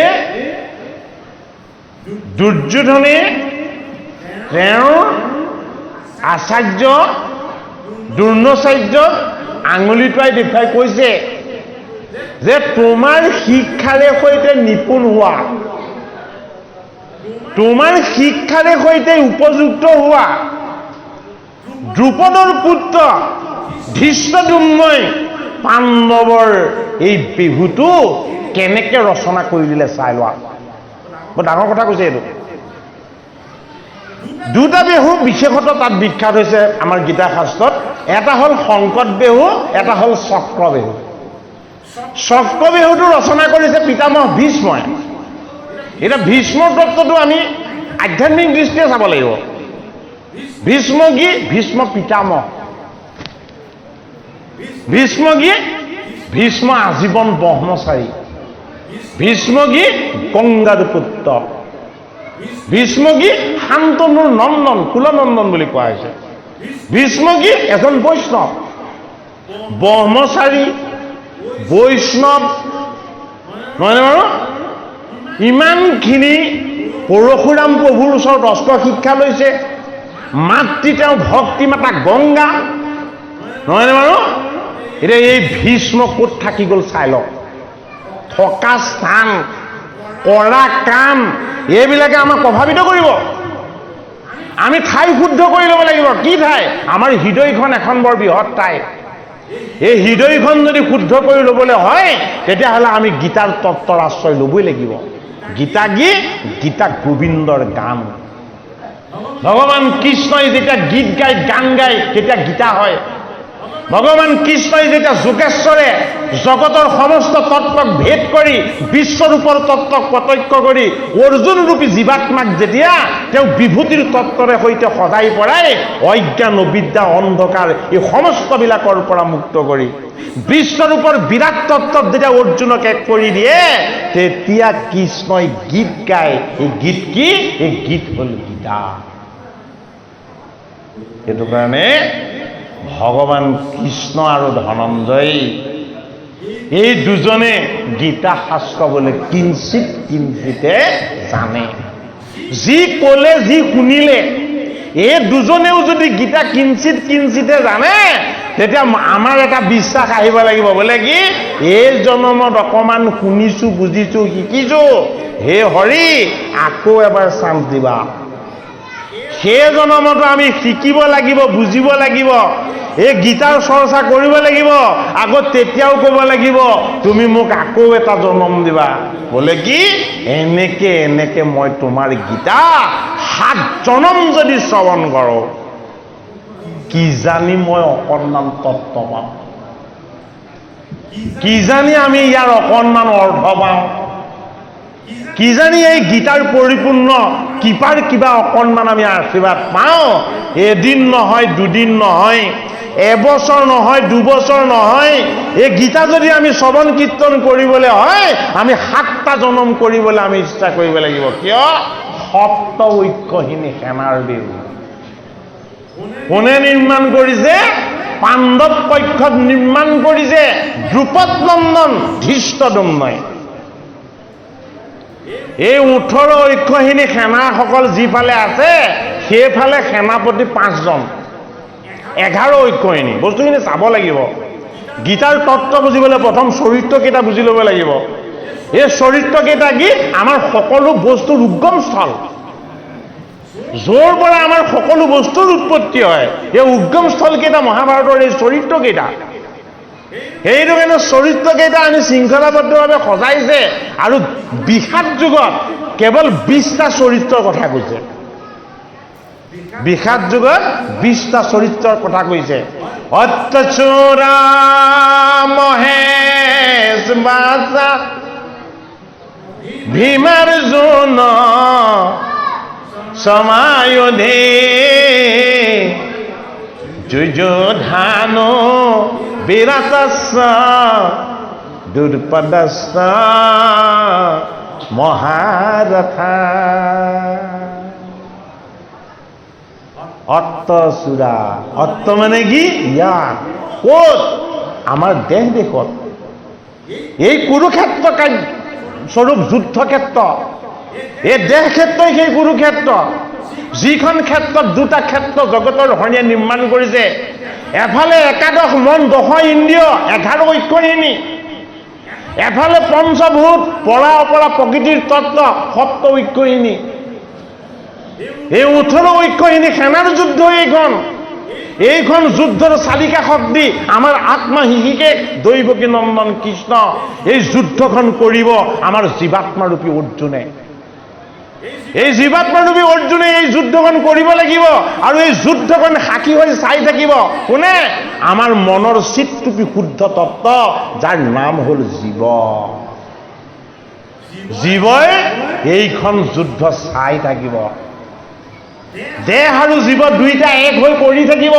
দুৰ্যোধনে তেওঁৰ আচাৰ্য দ্ৰোণাচাৰ্যক আঙুলি টোৱাই দেখুৱাই কৈছে যে তোমাৰ শিক্ষাৰে সৈতে নিপুণ হোৱা, তোমাৰ শিক্ষাৰে সৈতে উপযুক্ত হোৱা দ্ৰুপদৰ পুত্ৰ ধৃষ্টদ্যুম্নই পাণ্ডৱৰ এই বিহুটো কেনেকে ৰচনা কৰি দিলে চাই লোৱা। বৰ ডাঙৰ কথা কৈছে এইটো। দুটা বিহু বিশেষত তাত বিখ্যাত হৈছে আমাৰ গীতা শাস্ত্ৰত। এটা হ'ল শংকত বিহু, এটা হ'ল চক্ৰ বিহু। চক্ৰ বিহুটো ৰচনা কৰিছে পিতামহ ভীষ্মই। এতিয়া ভীষ্মৰ তত্ত্বটো আমি আধ্যাত্মিক দৃষ্টিৰে চাব লাগিব। ভীষ্ম কি? ভীষ্ম পিতামহ। ভীষ্ম কি? ভীষ্ম আজীৱন ব্ৰহ্মচাৰী। ভীষ্ম কি? গংগাৰ পুত্ৰ। ভীষ্ম কি? শান্তনুৰ নন্দন, কুলনন্দন বুলি কোৱা হৈছে। ভীষ্ম কি? এজন বৈষ্ণৱ। ব্ৰহ্মচাৰী, বৈষ্ণৱ, নহয়নে বাৰু? ইমানখিনি পৰশুৰাম প্ৰভুৰ ওচৰত অস্ত্ৰ শিক্ষা লৈছে। মাতৃ তেওঁ ভক্তি মাতা গংগা, নহয়নে বাৰু? এতিয়া এই ভীষ্ম ক'ত থাকি গ'ল চাই লওক। থকা স্থান, কৰা কাম, এইবিলাকে আমাক প্ৰভাৱিত কৰিব। আমি ঠাই শুদ্ধ কৰি ল'ব লাগিব। কি ঠাই? আমাৰ হৃদয়খন এখন বৰ বৃহৎ ঠাই। এই হৃদয়খন যদি শুদ্ধ কৰি ল'বলৈ হয়, তেতিয়াহ'লে আমি গীতাৰ তত্ত্বৰ আশ্ৰয় ল'বই লাগিব। গীতা কি? গীতা গোবিন্দৰ গান। ভগৱান কৃষ্ণই যেতিয়া গীত গায়, গান গায়, তেতিয়া গীতা হয়। ভগৱান কৃষ্ণই যেতিয়া যোগেশ্বৰে জগতৰ সমস্ত তত্ত্বক ভেদ কৰি বিশ্বৰূপৰ তত্ত্বক প্ৰত্যক্ষ কৰি অৰ্জুন ৰূপী জীৱাত্মাক যেতিয়া তেওঁ বিভূতিৰ তত্ত্বৰে সৈতে সজাই পৰাই অজ্ঞান অবিদ্যা অন্ধকাৰ এই সমস্তবিলাকৰ পৰা মুক্ত কৰি বিশ্বৰূপৰ বিৰাট তত্ত্বত যেতিয়া অৰ্জুনক এক কৰি দিয়ে, তেতিয়া কৃষ্ণই গীত গায়। এই গীত কি? এই গীত হ'ল গীতা। সেইটো কাৰণে ভগৱান কৃষ্ণ আৰু ধনঞ্জয় এই দুজনে গীতা শাস্ত্ৰ বোলে কিঞ্চিত কিঞ্চিতে জানে। যি ক'লে, যি শুনিলে, এই দুজনেও যদি গীতা কিঞ্চিত কিঞ্চিতে জানে, তেতিয়া আমাৰ এটা বিশ্বাস আহিব লাগিব। বোলে কি? এই জনমত অকণমান শুনিছো, বুজিছো, শিকিছো, হে হৰি আকৌ এবাৰ চান্স দিবা। সেই জনমতো আমি শিকিব লাগিব, বুজিব লাগিব, এই গীতাৰ চৰ্চা কৰিব লাগিব। আগত তেতিয়াও ক'ব লাগিব তুমি মোক আকৌ এটা জন্ম দিবা। বোলে কি? এনেকে এনেকে মই তোমাৰ গীতা 7 জনম যদি শ্ৰৱণ কৰোঁ, কিজানি মই অকণমান তত্ত্ব পাম, কিজানি আমি ইয়াৰ অকণমান অৰ্থ পাওঁ। কিজানি এই গীতাৰ পৰিপূৰ্ণ কৃপাৰ কিবা অকণমান আমি আশীৰ্বাদ পাওঁ। এদিন নহয়, দুদিন নহয়, এবছৰ নহয়, দুবছৰ নহয়, এই গীতা যদি আমি শ্ৰৱণ কীৰ্তন কৰিবলৈ হয়, আমি 7টা জনম কৰিবলৈ আমি ইচ্ছা কৰিব লাগিব। কিয়? সপ্ত ঐক্যহীনী সেনাৰ দেউ কোনে নিৰ্মাণ কৰিছে? পাণ্ডৱ পক্ষত নিৰ্মাণ কৰিছে দ্ৰুপদ নন্দন ধৃষ্টদ্যুম্নই। এই 18 ঐক্যহীনী সেনাসকল যিফালে আছে, সেইফালে সেনাপতি 5 জন, 11 ঐক্যহীনী। বস্তুখিনি চাব লাগিব। গীতাৰ তত্ত্ব বুজিবলৈ প্ৰথম চৰিত্ৰকেইটা বুজি ল'ব লাগিব। এই চৰিত্ৰকেইটা কি? আমাৰ সকলো বস্তুৰ উদ্গমস্থল, য'ৰ পৰা আমাৰ সকলো বস্তুৰ উৎপত্তি হয়। এই উদ্গমস্থলকেইটা মহাভাৰতৰ এই চৰিত্ৰকেইটা। সেইটো কাৰণে চৰিত্ৰকেইটা আমি শৃংখলাবদ্ধভাৱে সজাইছে আৰু বিষাদ যুগত কেৱল 20টা চৰিত্ৰৰ কথা কৈছে। বিষাদ যুগত 20টা চৰিত্ৰৰ কথা কৈছে। অত্যচোৰা মহেশ বাচা ভীমাৰ্জুন সমায়ুধে যুযুধান বিৰাটস্য দুৰ্পদস্য মহাৰথা। অত্তচূড়া, অত্ত মানে কি? ইয়াত ক'ত? আমাৰ দেশ দেশত। এই কুৰুক্ষেত্ৰ স্বৰূপ যুদ্ধক্ষেত্ৰ, এই দেশ ক্ষেত্ৰই সেই কুৰুক্ষেত্ৰ, যিখন ক্ষেত্ৰত 2টা ক্ষেত্ৰ জগতৰ হৰিণে নিৰ্মাণ কৰিছে। এফালে একাদশ মন, 10 ইন্দ্ৰিয়, 11 ঐক্যহীনী, এফালে পঞ্চভূত, পৰা অপৰা প্ৰকৃতিৰ তত্ত্ব, 7 ঐক্যহীনী। এই 18 ঐক্যহীনী সেনাৰ যুদ্ধ এইখন যুদ্ধৰ চালিকা শক্তি আমাৰ আত্মা শিশিকেশ দৈৱকী নন্দন কৃষ্ণ। এই যুদ্ধখন কৰিব আমাৰ জীৱাত্মাৰূপী অৰ্জুনে। এই জীৱাত্মাৰূপী অৰ্জুনে এই যুদ্ধখন কৰিব লাগিব। আৰু এই যুদ্ধখন সাক্ষী হৈ চাই থাকিব কোনে? আমাৰ মনৰ চিত্ৰূপী শুদ্ধ তত্ত্ব, যাৰ নাম হ'ল জীৱ। জীৱই এইখন যুদ্ধ চাই থাকিব। দেহ আৰু জীৱ দুইটা এক হৈ পৰি থাকিব।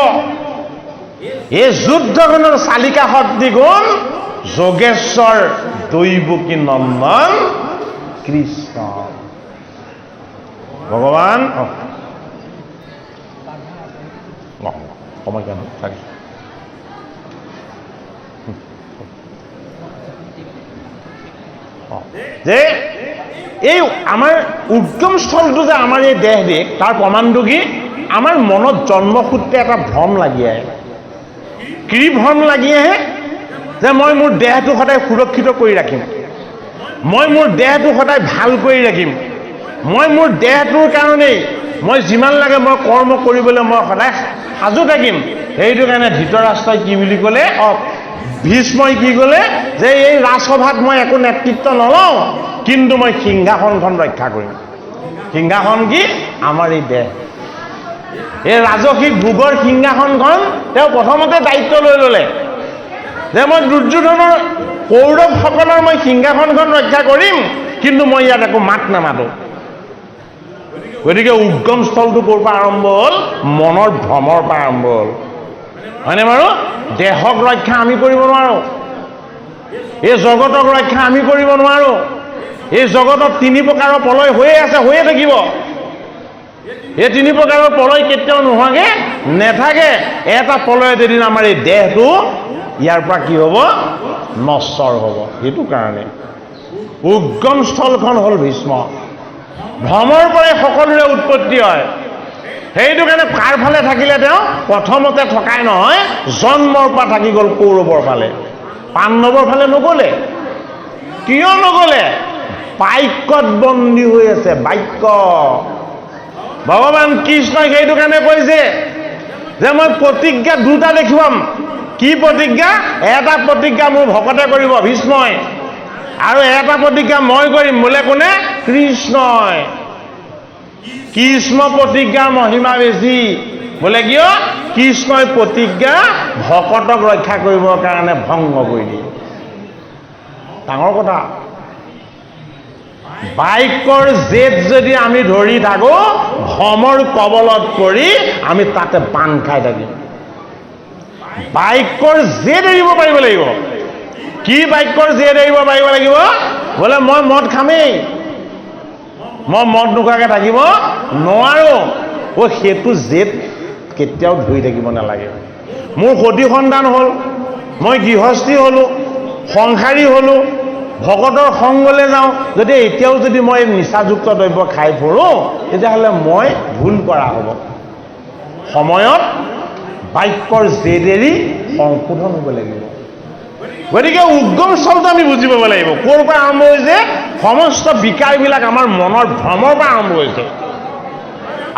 এই যুদ্ধখনৰ চালিকা শক্তি গুণ যোগেশ্বৰ দৈৱকী নন্দন কৃষ্ণ ভগৱান। সময় কেন থাকে যে এই আমাৰ উদ্গমস্থলটো যে আমাৰ এই দেহ, তাৰ প্ৰমাণটো কি? আমাৰ মনত জন্মসূত্ৰে এটা ভ্ৰম লাগি আহে। কি ভ্ৰম লাগি আহে? যে মই মোৰ দেহটো সদায় সুৰক্ষিত কৰি ৰাখিম, মই মোৰ দেহটো সদায় ভাল কৰি ৰাখিম, মই মোৰ দেহটোৰ কাৰণেই মই যিমান লাগে মই কৰ্ম কৰিবলৈ মই সদায় সাজু থাকিম। সেইটো কাৰণে ধৃতৰাষ্ট্ৰই কি বুলি ক'লে? ভীষ্মই কি ক'লে? যে এই ৰাজসভাত মই একো নেতৃত্ব নলওঁ, কিন্তু মই সিংহাসনখন ৰক্ষা কৰিম। সিংহাসন কি? আমাৰ এই দেহ। এই ৰাজসিক ভোগৰ সিংহাসনখন তেওঁ প্ৰথমতে দায়িত্ব লৈ ল'লে যে মই দুৰ্যোধনৰ কৌৰৱসকলৰ মই সিংহাসনখন ৰক্ষা কৰিম, কিন্তু মই ইয়াত একো মাত নামাতো। গতিকে উদ্গমস্থলটো ক'ৰ পৰা আৰম্ভ হ'ল? মনৰ ভ্ৰমৰ পৰা আৰম্ভ হ'ল। হয়নে বাৰু? দেহক ৰক্ষা আমি কৰিব নোৱাৰোঁ, এই জগতক ৰক্ষা আমি কৰিব নোৱাৰোঁ। এই জগতত 3 প্ৰকাৰৰ প্ৰলয় হৈয়ে আছে, হৈয়ে থাকিব। এই 3 প্ৰকাৰৰ প্ৰলয় কেতিয়াও নোহোৱাকৈ নেথাকে। এটা প্ৰলয়ত এদিন আমাৰ এই দেহটো ইয়াৰ পৰা কি হ'ব? নশ্বৰ হ'ব। সেইটো কাৰণে উদ্গমস্থলখন হ'ল ভীষ্ম। ভ্ৰমৰ পৰাই সকলোৰে উৎপত্তি হয়। সেইটো কাৰণে কাৰ ফালে থাকিলে? তেওঁ প্ৰথমতে থকাই নহয়, জন্মৰ পৰা থাকি গ'ল কৌৰৱৰ ফালে, পাণ্ডৱৰ ফালে নগ'লে। কিয় নগ'লে? বাক্যত বন্দী হৈ আছে। বাক্য। ভগৱান কৃষ্ণই সেইটো কাৰণে কৈছে যে মই প্ৰতিজ্ঞা 2টা দেখুৱাম। কি প্ৰতিজ্ঞা? এটা প্ৰতিজ্ঞা মোৰ ভকতে কৰিব, ভীষ্মই, আৰু এটা প্ৰতিজ্ঞা মই কৰিম। বোলে কোনে? কৃষ্ণই। কৃষ্ণ প্ৰতিজ্ঞাৰ মহিমা বেছি। বোলে কিয়? কৃষ্ণই প্ৰতিজ্ঞা ভকতক ৰক্ষা কৰিবৰ কাৰণে ভংগ কৰি দিয়ে। ডাঙৰ কথা। বাইকৰ জেদ যদি আমি ধৰি থাকোঁ ভ্ৰমৰ কবলত পৰি আমি তাতে পান খাই থাকিম। বাইকৰ জেদ এৰিব পাৰিব লাগিব। কি বাইকৰ জেদ এৰিব পাৰিব লাগিব? বোলে মই মদ খামেই, মই মদ নোখোৱাকৈ থাকিব নোৱাৰোঁ। সেইটো জেদ কেতিয়াও ধৰি থাকিব নালাগে। মোৰ সতি সন্তান হ'ল, মই গৃহস্থী হ'লোঁ, সংসাৰী হ'লোঁ, ভকতৰ সংগলৈ যাওঁ, যদি এতিয়াও যদি মই নিচাযুক্ত দ্ৰব্য খাই ফুৰোঁ তেতিয়াহ'লে মই ভুল কৰা হ'ব। সময়ত বাক্যৰ জেদ এৰি সংশোধন হ'ব লাগিব। গতিকে উদ্গম স্থলটো আমি বুজি পাব লাগিব। ক'ৰ পৰা আৰম্ভ হৈছে? সমস্ত বিকাৰবিলাক আমাৰ মনৰ ভ্ৰমৰ পৰা আৰম্ভ হৈছে।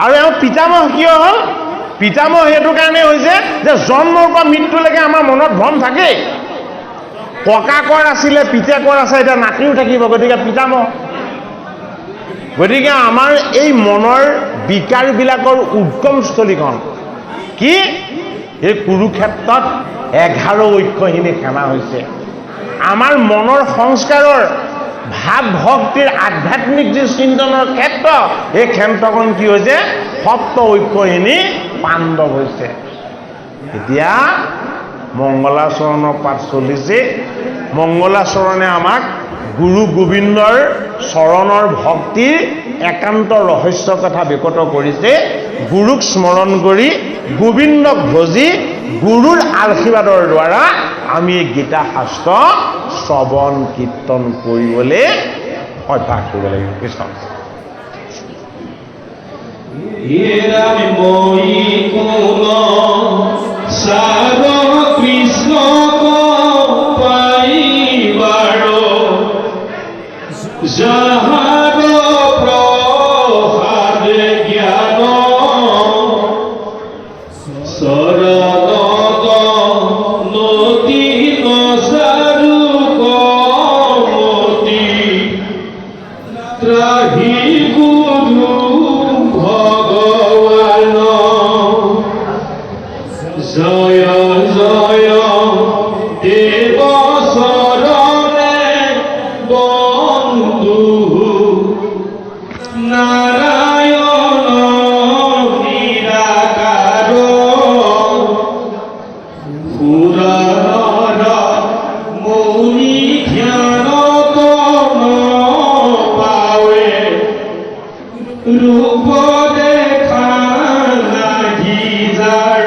আৰু এওঁ পিতামহ কিয় হ'ল? পিতামহ সেইটো কাৰণে হৈছে যে জন্মৰ পৰা মৃত্যুলৈকে আমাৰ মনত ভ্ৰম থাকেই। ককাকৰ আছিলে, পিতেকৰ আছে, এতিয়া নাতিও থাকিব, গতিকে পিতামহ। গতিকে আমাৰ এই মনৰ বিকাৰবিলাকৰ উদ্গমস্থলীখন কি? এই কুৰুক্ষেত্ৰত 11 ঐক্যহীনী সেনা হৈছে। আমাৰ মনৰ সংস্কাৰৰ ভাৱ ভক্তিৰ আধ্যাত্মিক যি চিন্তনৰ ক্ষেত্ৰ, এই ক্ষেত্ৰখন কি হৈছে? 7 ঐক্যহীনী পাণ্ডৱ হৈছে। এতিয়া মংগলাচৰণৰ পাঠ চলিছে। মংগলাচৰণে আমাক গুৰু গোবিন্দৰ চৰণৰ ভক্তিৰ একান্ত ৰহস্য কথা বিকট কৰিছে। গুৰুক স্মৰণ কৰি, গোবিন্দক ভজি, গুৰুৰ আশীৰ্বাদৰ দ্বাৰা আমি গীতা শাস্ত্ৰ শ্ৰৱণ কীৰ্তন কৰিবলৈ অভ্যাস কৰিব লাগিব। কৃষ্ণ কৃষ্ণ যাহাৰ প্ৰসাদ জ্ঞান শৰণত নদী নচাৰু কমতি ত্ৰাহি গুৰু ভগৱান জয় জয় দেৱ শৰণে বন্ধু নাৰায়ণ নিৰাকাৰ পুৰাণৰ মৌনি ধ্যান পাৱে ৰূপ দেখা নাহি যাৰ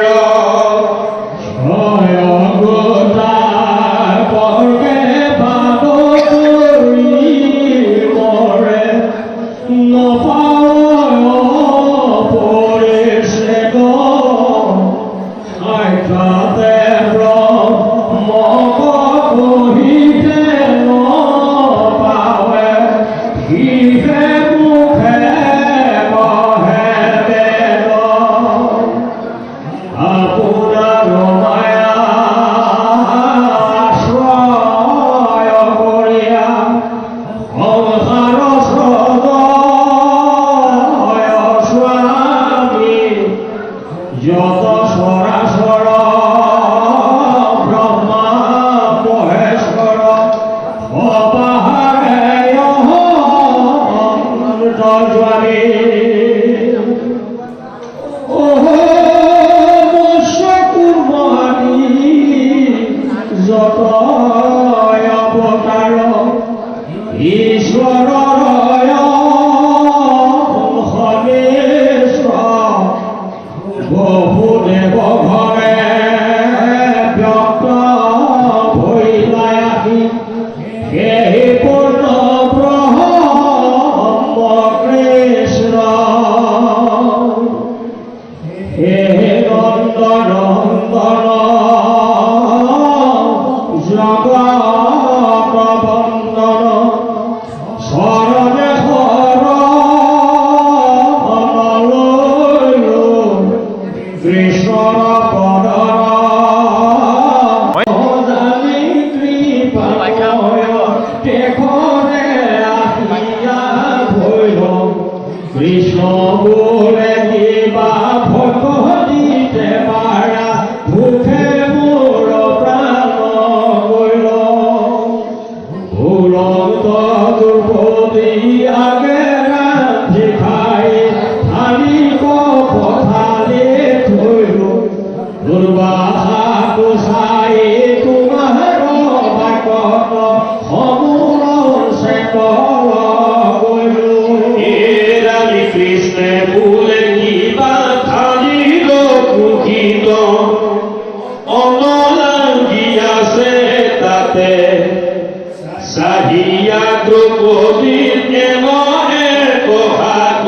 দ্রৌপদীর এমনে কহাগ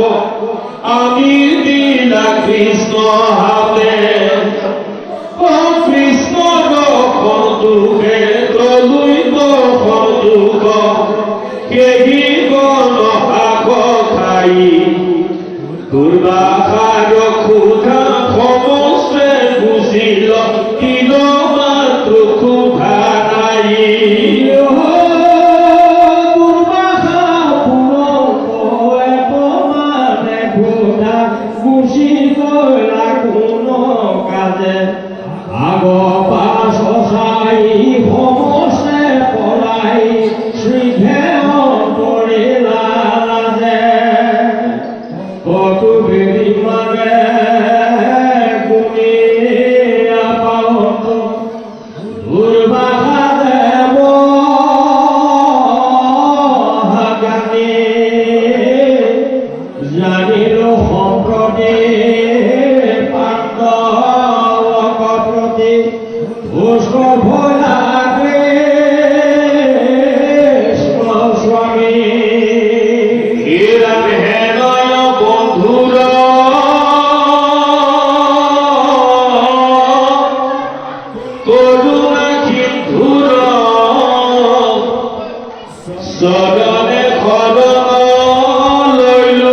আমি দিলা কৃষ্ণ হাতে ও কৃষ্ণ দখন দুখে তলুই দখন দুখ কেহি গণ হাগ খাই দুর্বাসার ক্ষুধা সমস্তে বুঝিল কিল মাত্র ক্ষুধা নাই দুর্বাসা পুরো মানে ক্ষুধা বুঝি কইলা কোন কাজে আগ পাশ সাই সমস্তে পলাই শ্রীধে অন্তরিলা কত বেরি মানে গুণী পাওত দুর্বাসা দেব হাগানি জানিল সম্প্রতি পাণ্ডব প্রতি পুষ্প ভোলা স্বামী বন্ধুর করুণা সিন্ধুর সদনে খদন লইল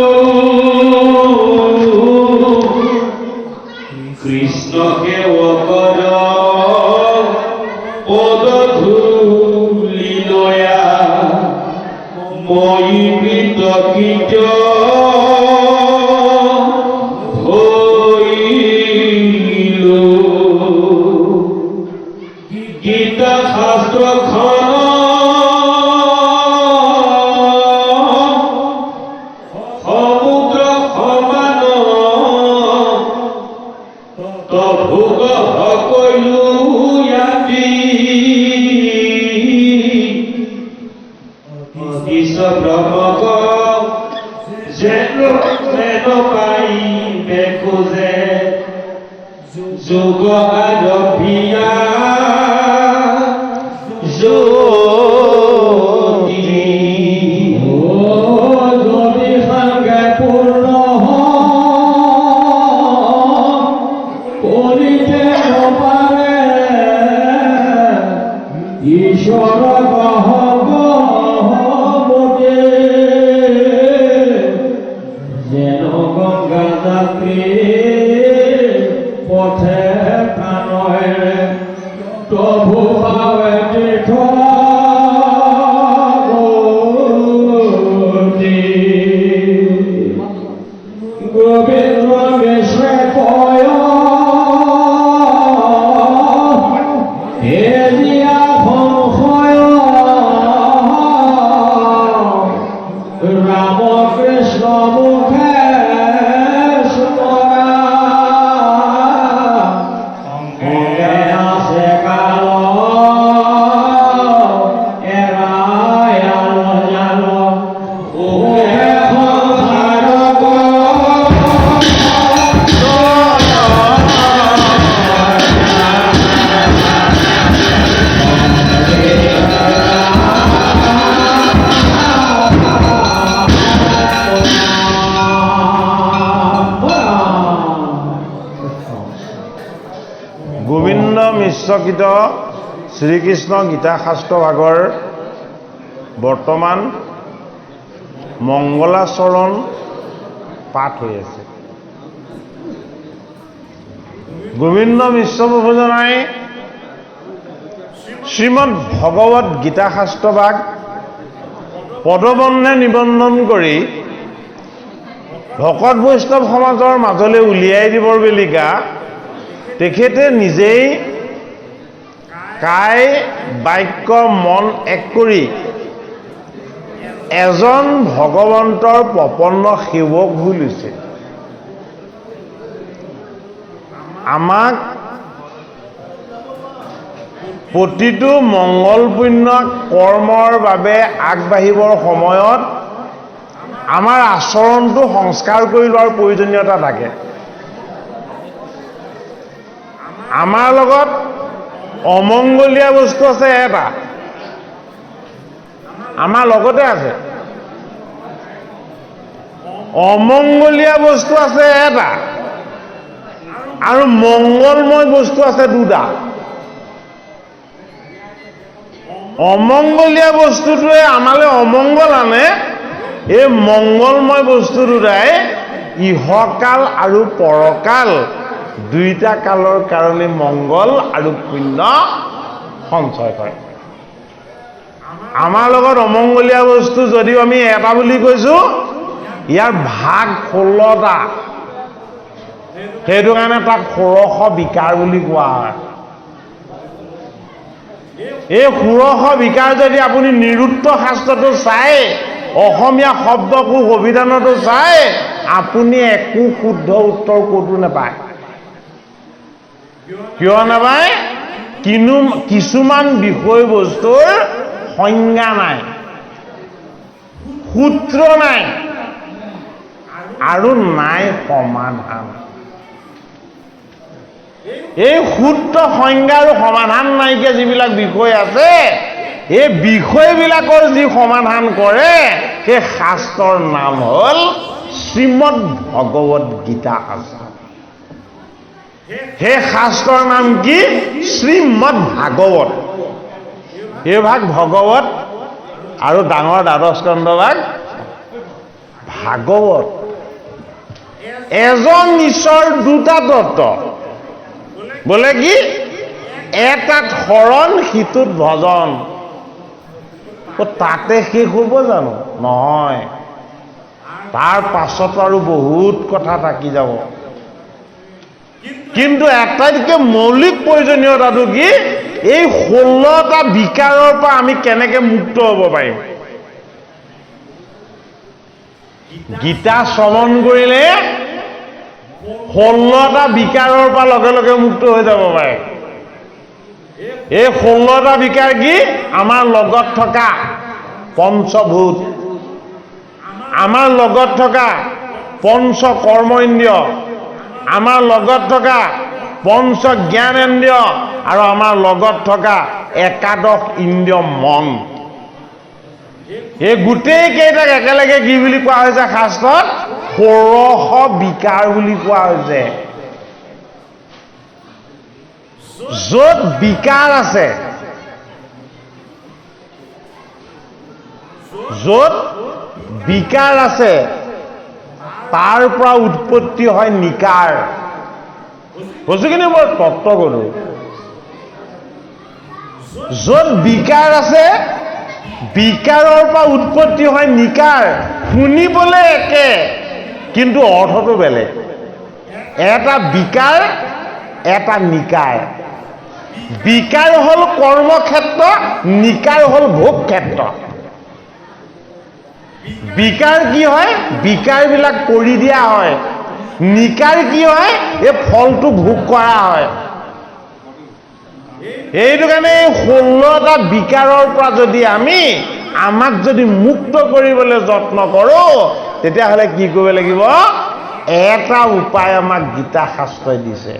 কৃষ্ণকে অকর পদ ধূলি লয়া মই বিতকিত হইল গীতা শাস্ত্র খন সমুদ্র সমান তভুগ কইলু ইয়াতি ঈশ্বর ব্রহ্মক যেন পাই বেখোজে যোগ আৰভিয়া জ্যোতি যদি সাংগে পূৰ্ণ কৰিতে নপাৰে ঈশ্বৰ গহমতে যেন গংগা যাত্ৰী পথে প্ৰাণয়ে তবু পাবে তীৰ্থ গোবিন্দ বেশে কয় এলিয়া সংশয় ৰাম কৃষ্ণ মুখে গোবিন্দ মিশ্ৰকৃত শ্ৰীকৃষ্ণ গীতা শাস্ত্ৰ ভাগৰ বৰ্তমান মংগলাচৰণ পাঠ হৈ আছে। গোবিন্দ মিশ্ৰ প্ৰভুজনাই শ্ৰীমদ ভগৱত গীতা শাস্ত্ৰ ভাগ পদবন্ধে নিবন্ধন কৰি ভকত বৈষ্ণৱ সমাজৰ মাজলৈ উলিয়াই দিবৰ বেলিকা তেখেতে নিজেই কায় বাক্য মন এক কৰি এজন ভগৱন্তৰ প্ৰপন্ন সেৱক হৈ লৈছে। আমাক প্ৰতিটো মংগল পুণ্য কৰ্মৰ বাবে আগবাঢ়িবৰ সময়ত আমাৰ আচৰণটো সংস্কাৰ কৰি লোৱাৰ প্ৰয়োজনীয়তা থাকে। আমাৰ লগত অমংগলীয়া বস্তু আছে এটা, আমাৰ লগতে আছে। অমংগলীয়া বস্তু আছে এটা আৰু মংগলময় বস্তু আছে দুটা। অমংগলীয়া বস্তুটোৱে আমালৈ অমংগল আনে, এই মংগলময় বস্তু দুটাই ইহকাল আৰু পৰকাল দুইটা কালৰ কাৰণে মংগল আৰু পুণ্য সঞ্চয় কৰে। আমাৰ লগত অমংগলীয়া বস্তু যদিও আমি এটা বুলি কৈছো, ইয়াৰ ভাগ 16টা। সেইটো কাৰণে তাক ষোড়শ বিকাৰ বুলি কোৱা হয়। এই ষোড়শ বিকাৰ যদি আপুনি নিৰুক্ত শাস্ত্ৰটো চাই, অসমীয়া শব্দকোষ অভিধানটো চাই, আপুনি একো শুদ্ধ উত্তৰ ক'তো নাপায়। কিয় নাপায়? কিছুমান বিষয়বস্তুৰ সংজ্ঞা নাই, সূত্ৰ নাই আৰু নাই সমাধান। এই সূত্ৰ সংজ্ঞা আৰু সমাধান নাইকিয়া যিবিলাক বিষয় আছে, এই বিষয়বিলাকৰ যি সমাধান কৰে সেই শাস্ত্ৰৰ নাম হ'ল শ্ৰীমদ ভগৱত গীতা শাস্ত্ৰ। সেই শাস্ত্ৰৰ নাম কি? শ্ৰীমদ ভাগৱত। এই ভাগ ভগৱত আৰু ডাঙৰ দ্বাদশ স্কন্ধ ভাগ ভাগৱত। এজন ঈশ্বৰ দুটা তত্ত্ব, বোলে কি? এটাত শৰণ সিটোত ভজন। তাতে শেষ হ'ব জানো? নহয়, তাৰ পাছত আৰু বহুত কথা থাকি যাব। কিন্তু আটাইতকৈ মৌলিক প্ৰয়োজনীয়তাটো কি? এই 16টা বিকাৰৰ পৰা আমি কেনেকে মুক্ত হ'ব পাৰিম? গীতা শ্ৰৱণ কৰিলে 16টা বিকাৰৰ পৰা লগে লগে মুক্ত হৈ যাব পাৰে। এই 16টা বিকাৰ কি? আমাৰ লগত থকা পঞ্চভূত, আমাৰ লগত থকা পঞ্চ কৰ্ম ইন্দ্ৰিয়, আমাৰ লগত থকা পঞ্চ জ্ঞানেন্দ্ৰিয় আৰু আমাৰ লগত থকা একাদশ ইন্দ্ৰিয় মন। এই গোটেই কেইটাক একেলগে কি বুলি কোৱা হৈছে শাস্ত্ৰত? ষোড়শ বিকাৰ বুলি কোৱা হৈছে। য'ত বিকাৰ আছে, য'ত বিকাৰ আছে তাৰ পৰা উৎপত্তি হয় নিকাৰ। কৈছো কিন্তু মই তত্ত্ব কৰো। য'ত বিকাৰ আছে, বিকাৰৰ পৰা উৎপত্তি হয় নিকাৰ। শুনিবলৈ একে কিন্তু অৰ্থটো বেলেগ। এটা বিকাৰ, এটা নিকাৰ। বিকাৰ হ'ল কৰ্মক্ষেত্ৰ, নিকাৰ হ'ল ভোগ ক্ষেত্ৰ। বিকাৰ কি হয়? বিকাৰবিলাক কৰি দিয়া হয়। নিকাৰ কি হয়? এই ফলটো ভোগ কৰা হয়। এইটো কাৰণে 16টা বিকাৰৰ পৰা যদি আমাক যদি মুক্ত কৰিবলৈ যত্ন কৰো, তেতিয়াহ'লে কি কৰিব লাগিব? এটা উপায় আমাক গীতা শাস্ত্ৰই দিছে।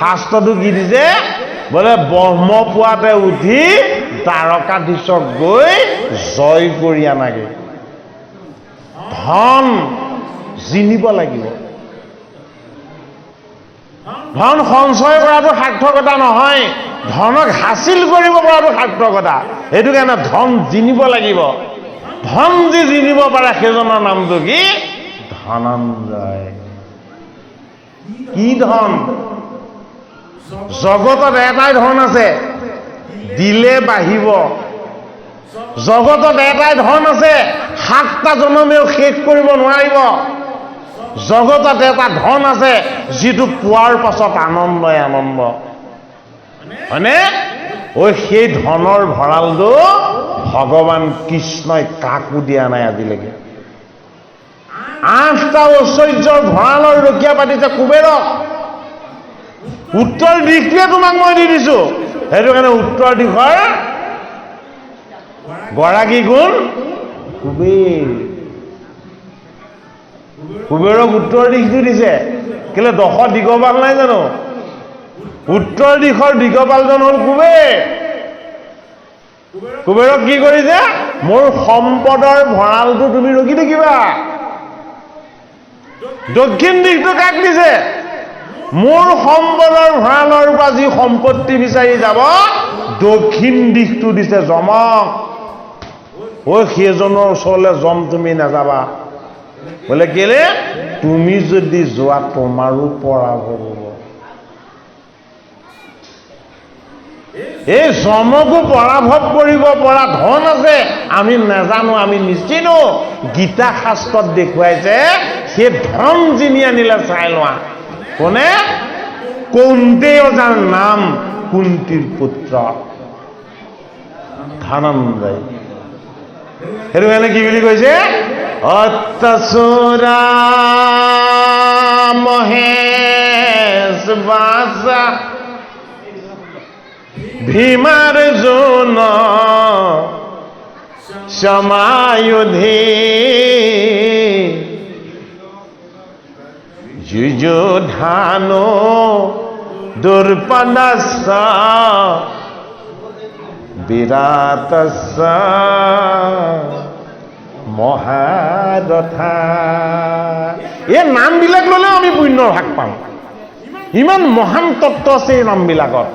শাস্ত্ৰটো কি দিছে? বোলে ব্ৰহ্মপুৱাতে উঠি দ্বাৰকাধীশক গৈ জয় কৰি আনাগে। ধন জিনিব লাগিব। ধন সঞ্চয় কৰাটো সাৰ্থকতা নহয়, ধনক হাচিল কৰিব পৰাটো সাৰ্থকতা। সেইটো কাৰণে ধন জিনিব লাগিব। ধন যি জিনিব পাৰে সেইজনৰ নামটো কি? ধনঞ্জয়। কি ধন? জগতত এটাই ধন আছে, দিলে বাঢ়িব। জগতত এটাই ধন আছে, 7টা জনমেও শেষ কৰিব নোৱাৰিব। জগতত এটা ধন আছে, যিটো পোৱাৰ পাছত আনন্দই আনন্দ। হয়নে? সেই ধনৰ ভঁৰালটো ভগৱান কৃষ্ণই কাকো দিয়া নাই আজিলৈকে। 8টা ঐশ্বৰ্যৰ ভঁৰালৰ ৰখীয়া পাতিছে কুবেৰক। উত্তৰ দিশটোৱে তোমাক মই দি দিছো। সেইটো কাৰণে উত্তৰ দিশৰ গৰাকী কোন? কুবেৰ। কুবেৰক উত্তৰ দিশটো দিছে, কেলে 10 দিগপাল নাই জানো? উত্তৰ দিশৰ দিগপালজন হ'ল কুবেৰ। কুবেৰক কি কৰিছে? মোৰ সম্পদৰ ভঁৰালটো তুমি ৰখি থাকিবা। দক্ষিণ দিশটো কাক দিছে? মোৰ সম্পদৰ ভঁৰালৰ পৰা যি সম্পত্তি বিচাৰি যাব দক্ষিণ দিশটো দিছে যমক। সেইজনৰ ওচৰলৈ যম তুমি নাযাবা। বোলে কেলে? তুমি যদি যোৱা তোমাৰো পৰাভৱ হ'ব। এই যমকো পৰাভৱ কৰিব পৰা ধন আছে, আমি নাজানো, আমি নিচিনো। গীতা শাস্ত্ৰত দেখুৱাইছে সেই ধন যিনি আনিলে চাই লোৱা। কোনে? কৌন্তেয়, যাৰ নাম কুন্তীৰ পুত্ৰ ধনঞ্জয়। সেইটো কাৰণে কি বুলি কৈছে? অত্যাচুৰা মহেশ বাসা ভীমাৰ্জুন সমায়ুধি যুযুধানো দুৰ্পদস্য বিৰাটস্য মহাৰথা। এই নামবিলাক ল'লেও আমি পুণ্যৰ ভাগ পাম। ইমান মহান তত্ত্ব আছে এই নামবিলাকত।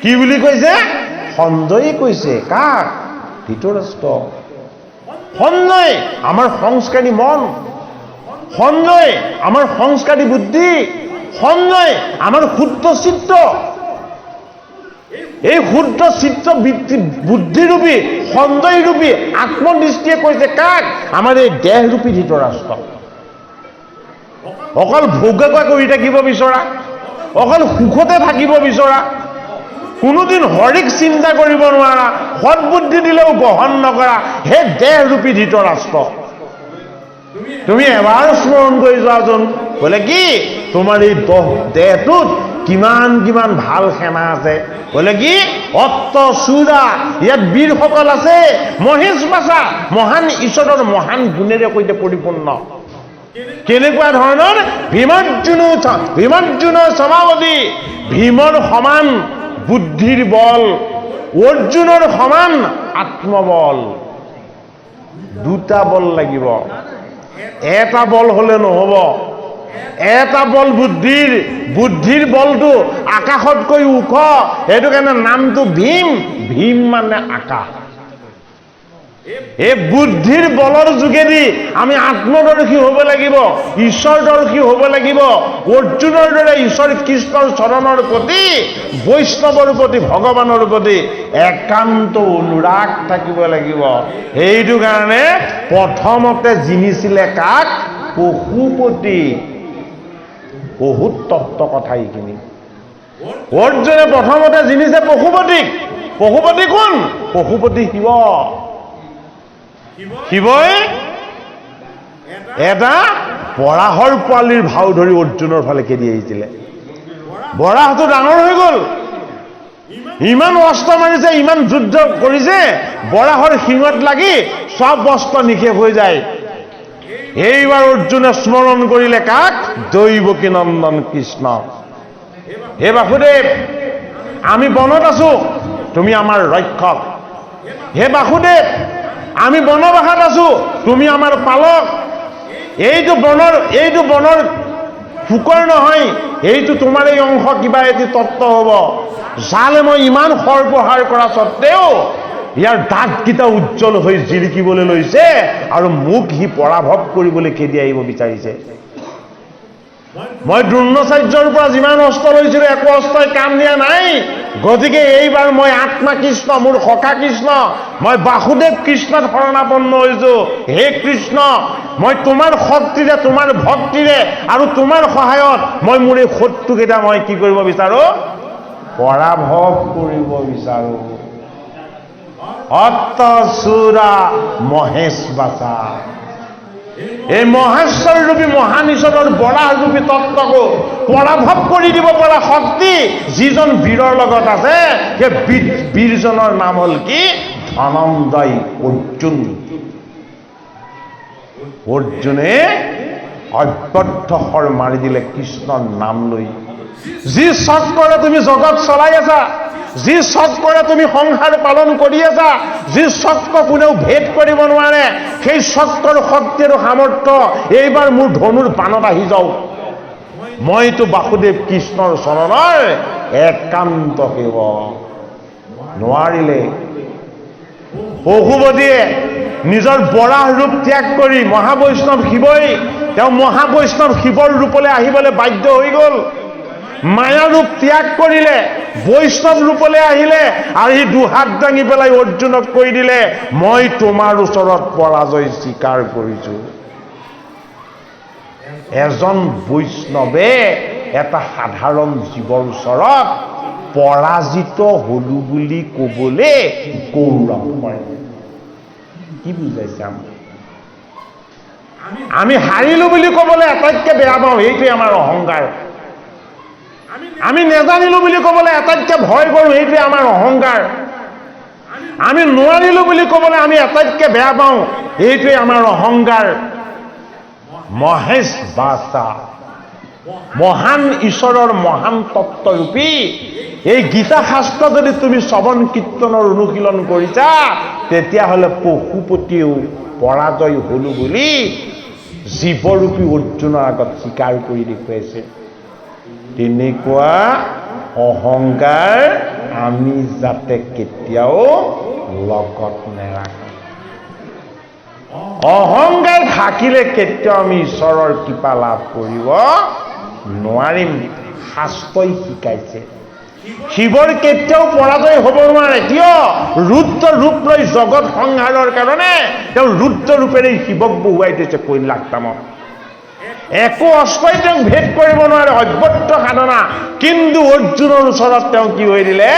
কি বুলি কৈছে? সঞ্জয়ে কৈছে। কাক? ধৃতৰাষ্ট্ৰ। সঞ্জয় আমাৰ সংস্কাৰী মন, সঞ্জয় আমাৰ সংস্কাৰী বুদ্ধি, সঞ্জয় আমাৰ শুদ্ধ চিত্ত। এই শুদ্ধ চিত্ত বুদ্ধিৰূপী সঞ্জয়ৰূপী আত্মদৃষ্টিয়ে কৈছে কাক? আমাৰ এই দেহৰূপী ধৃতৰাষ্ট্ৰ। অকল ভোগা কৰি থাকিব বিচৰা, অকল সুখতে থাকিব বিচৰা, কোনোদিন হৰিক চিন্তা কৰিব নোৱাৰা, সৎবুদ্ধি দিলেও গ্ৰহণ নকৰা, সেই দেহৰূপী ধৃতৰাষ্ট্ৰ। তুমি এবাৰ স্মৰণ কৰি যোৱাচোন। বোলে কি? তোমাৰ এই দেহটোত কিমান কিমান ভাল সেনা আছে। বোলে কি? অত্যাচুৰা, ইয়াত বীৰসকল আছে। মহেশ বাসা, মহান ঈশ্বৰৰ মহান গুণেৰে সৈতে পৰিপূৰ্ণ। কেনেকুৱা ধৰণৰ? ভীমাৰ্জুন সমাৱধি, ভীমৰ সমান বুদ্ধিৰ বল, অৰ্জুনৰ সমান আত্মবল। দুটা বল লাগিব। এটা বল হলে নহব। এটা বল বুদ্ধিৰ বলটো আকাশতকৈ ওখ। সেইটো কাৰণে নামটো ভীম। ভীম মানে আকাশ। এই বুদ্ধিৰ বলৰ যোগেদি আমি আত্মদৰ্শী হ'ব লাগিব, ঈশ্বৰদৰ্শী হ'ব লাগিব। অৰ্জুনৰ দৰে ঈশ্বৰ কৃষ্ণৰ চৰণৰ প্ৰতি, বৈষ্ণৱৰ প্ৰতি, ভগৱানৰ প্ৰতি একান্ত অনুৰাগ থাকিব লাগিব। সেইটো কাৰণে প্ৰথমতে জিনিছিলে কাক? পশুপতি। বহুত তত্ত্ব কথা এইখিনি। অৰ্জুনে প্ৰথমতে জিনিছে পশুপতিক। পশুপতি কোন? পশুপতি শিৱ। শিৱই এটা বৰাহৰ পোৱালিৰ ভাও ধৰি অৰ্জুনৰ ফালে খেদি আহিছিলে। বৰাহটো ডাঙৰ হৈ গল, ইমান অস্ত্ৰ মাৰিছে, ইমান যুদ্ধ কৰিছে, বৰাহৰ শিঙত লাগি চব অস্ত্ৰ নিশেষ হৈ যায়। এইবাৰ অৰ্জুনে স্মৰণ কৰিলে কাক? দৈৱকী নন্দন কৃষ্ণ। হে বাসুদেৱ, আমি বনত আছো, তুমি আমাৰ ৰক্ষক। হে বাসুদেৱ, আমি বনবাসত আছো, তুমি আমাৰ পালক। এইটো বনৰ শুকৰ নহয়, এইটো তোমাৰ এই অংশ কিবা এটি তত্ত্ব হ'ব। যালে মই ইমান সৰ্বহাৰ কৰা স্বত্তেও ইয়াৰ দাঁতকেইটা উজ্জ্বল হৈ জিলিকিবলৈ লৈছে আৰু মোক সি পৰাভৱ কৰিবলৈ খেদি আহিব বিচাৰিছে। মই দ্ৰোণাচাৰ্যৰ পৰা যিমান অস্ত্ৰ লৈছিলো একো অস্ত্ৰই কাম দিয়া নাই। গতিকে এইবাৰ মই আত্মা কৃষ্ণ, মোৰ সখা কৃষ্ণ, মই বাসুদেৱ কৃষ্ণত শৰণাপন্ন হৈছো। হে কৃষ্ণ, মই তোমাৰ শক্তিৰে, তোমাৰ ভক্তিৰে আৰু তোমাৰ সহায়ত মই মোৰ এই শত্ৰুকেইটা মই কি কৰিব বিচাৰো? পৰাভৱ কৰিব বিচাৰো। অত্যাচুৰা মহেশ বাসা। এই মহেশ্বৰ ৰূপী মহান ঈশ্বৰৰ বৰাহ ৰূপী তত্ত্বকো পৰাভৱ কৰি দিব পৰা শক্তি যিজন বীৰৰ লগত আছে, সেই বীৰজনৰ নাম হল কি? ধনঞ্জয়, অৰ্জুন। অৰ্জুনে অব্যৰ্থ শৰ মাৰি দিলে কৃষ্ণৰ নাম লৈ। যি চক্ৰৰে তুমি জগত চলাই আছা, যি চক্ৰে তুমি সংসাৰ পালন কৰি আছা, যি চক্ৰ কোনেও ভেদ কৰিব নোৱাৰে, সেই চক্ৰৰ শক্তি আৰু সামৰ্থ্য এইবাৰ মোৰ ধনুৰ বাণত আহি যাওক। মইতো বাসুদেৱ কৃষ্ণৰ চৰণৰ একান্ত সেৱক। নোৱাৰিলে পশুপতিয়ে নিজৰ বৰাহ ৰূপ ত্যাগ কৰি মহাবৈষ্ণৱ শিৱই তেওঁ মহাবৈষ্ণৱ শিৱৰ ৰূপলৈ আহিবলৈ বাধ্য হৈ গ'ল। মায়া ৰূপ ত্যাগ কৰিলে, বৈষ্ণৱ ৰূপলৈ আহিলে, আৰু সি দুহাত দাঙি পেলাই অৰ্জুনক কৈ দিলে, মই তোমাৰ ওচৰত পৰাজয় স্বীকাৰ কৰিছো। এজন বৈষ্ণৱে এটা সাধাৰণ জীৱৰ ওচৰত পৰাজিত হলো বুলি কবলৈ গৌৰৱ কৰে। কি বুজাইছে আমি হাৰিলো বুলি কবলৈ আটাইতকৈ বেয়া পাওঁ, এইটোৱে আমাৰ অহংকাৰ। আমি নেজানিলো বুলি কবলৈ আটাইতকৈ ভয় কৰোঁ, এইটোৱে আমাৰ অহংকাৰ। আমি নোৱাৰিলো বুলি কবলৈ আমি আটাইতকৈ বেয়া পাওঁ, এইটোৱে আমাৰ অহংকাৰ। মহেশ বাসা মহান ঈশ্বৰৰ মহান তত্ত্বৰূপী এই গীতা শাস্ত্ৰ যদি তুমি শ্ৰৱণ কীৰ্তনৰ অনুশীলন কৰিছা, তেতিয়াহ'লে পশুপতিয়েও পৰাজয় হলো বুলি জীৱৰূপী অৰ্জুনৰ আগত স্বীকাৰ কৰি দেখুৱাইছে। তেনেকুৱা অহংকাৰ আমি যাতে কেতিয়াও লগত নেৰাখোঁ। অহংকাৰ থাকিলে কেতিয়াও আমি ঈশ্বৰৰ কৃপা লাভ কৰিব নোৱাৰিম। শাস্ত্ৰই শিকাইছে শিৱৰ কেতিয়াও পৰাজয় হ'ব নোৱাৰে। কিয়? ৰুদ্ৰ ৰূপ লৈ জগত সংহাৰৰ কাৰণে তেওঁ ৰুদ্ৰ ৰূপেৰে শিৱক বহুৱাই থৈছে কৈলাশধামত। একো অস্ত্ৰই তেওঁক ভেদ কৰিব নোৱাৰে, অব্যক্ত সাধনা। কিন্তু অৰ্জুনৰ ওচৰত তেওঁ কি হৈ দিলে?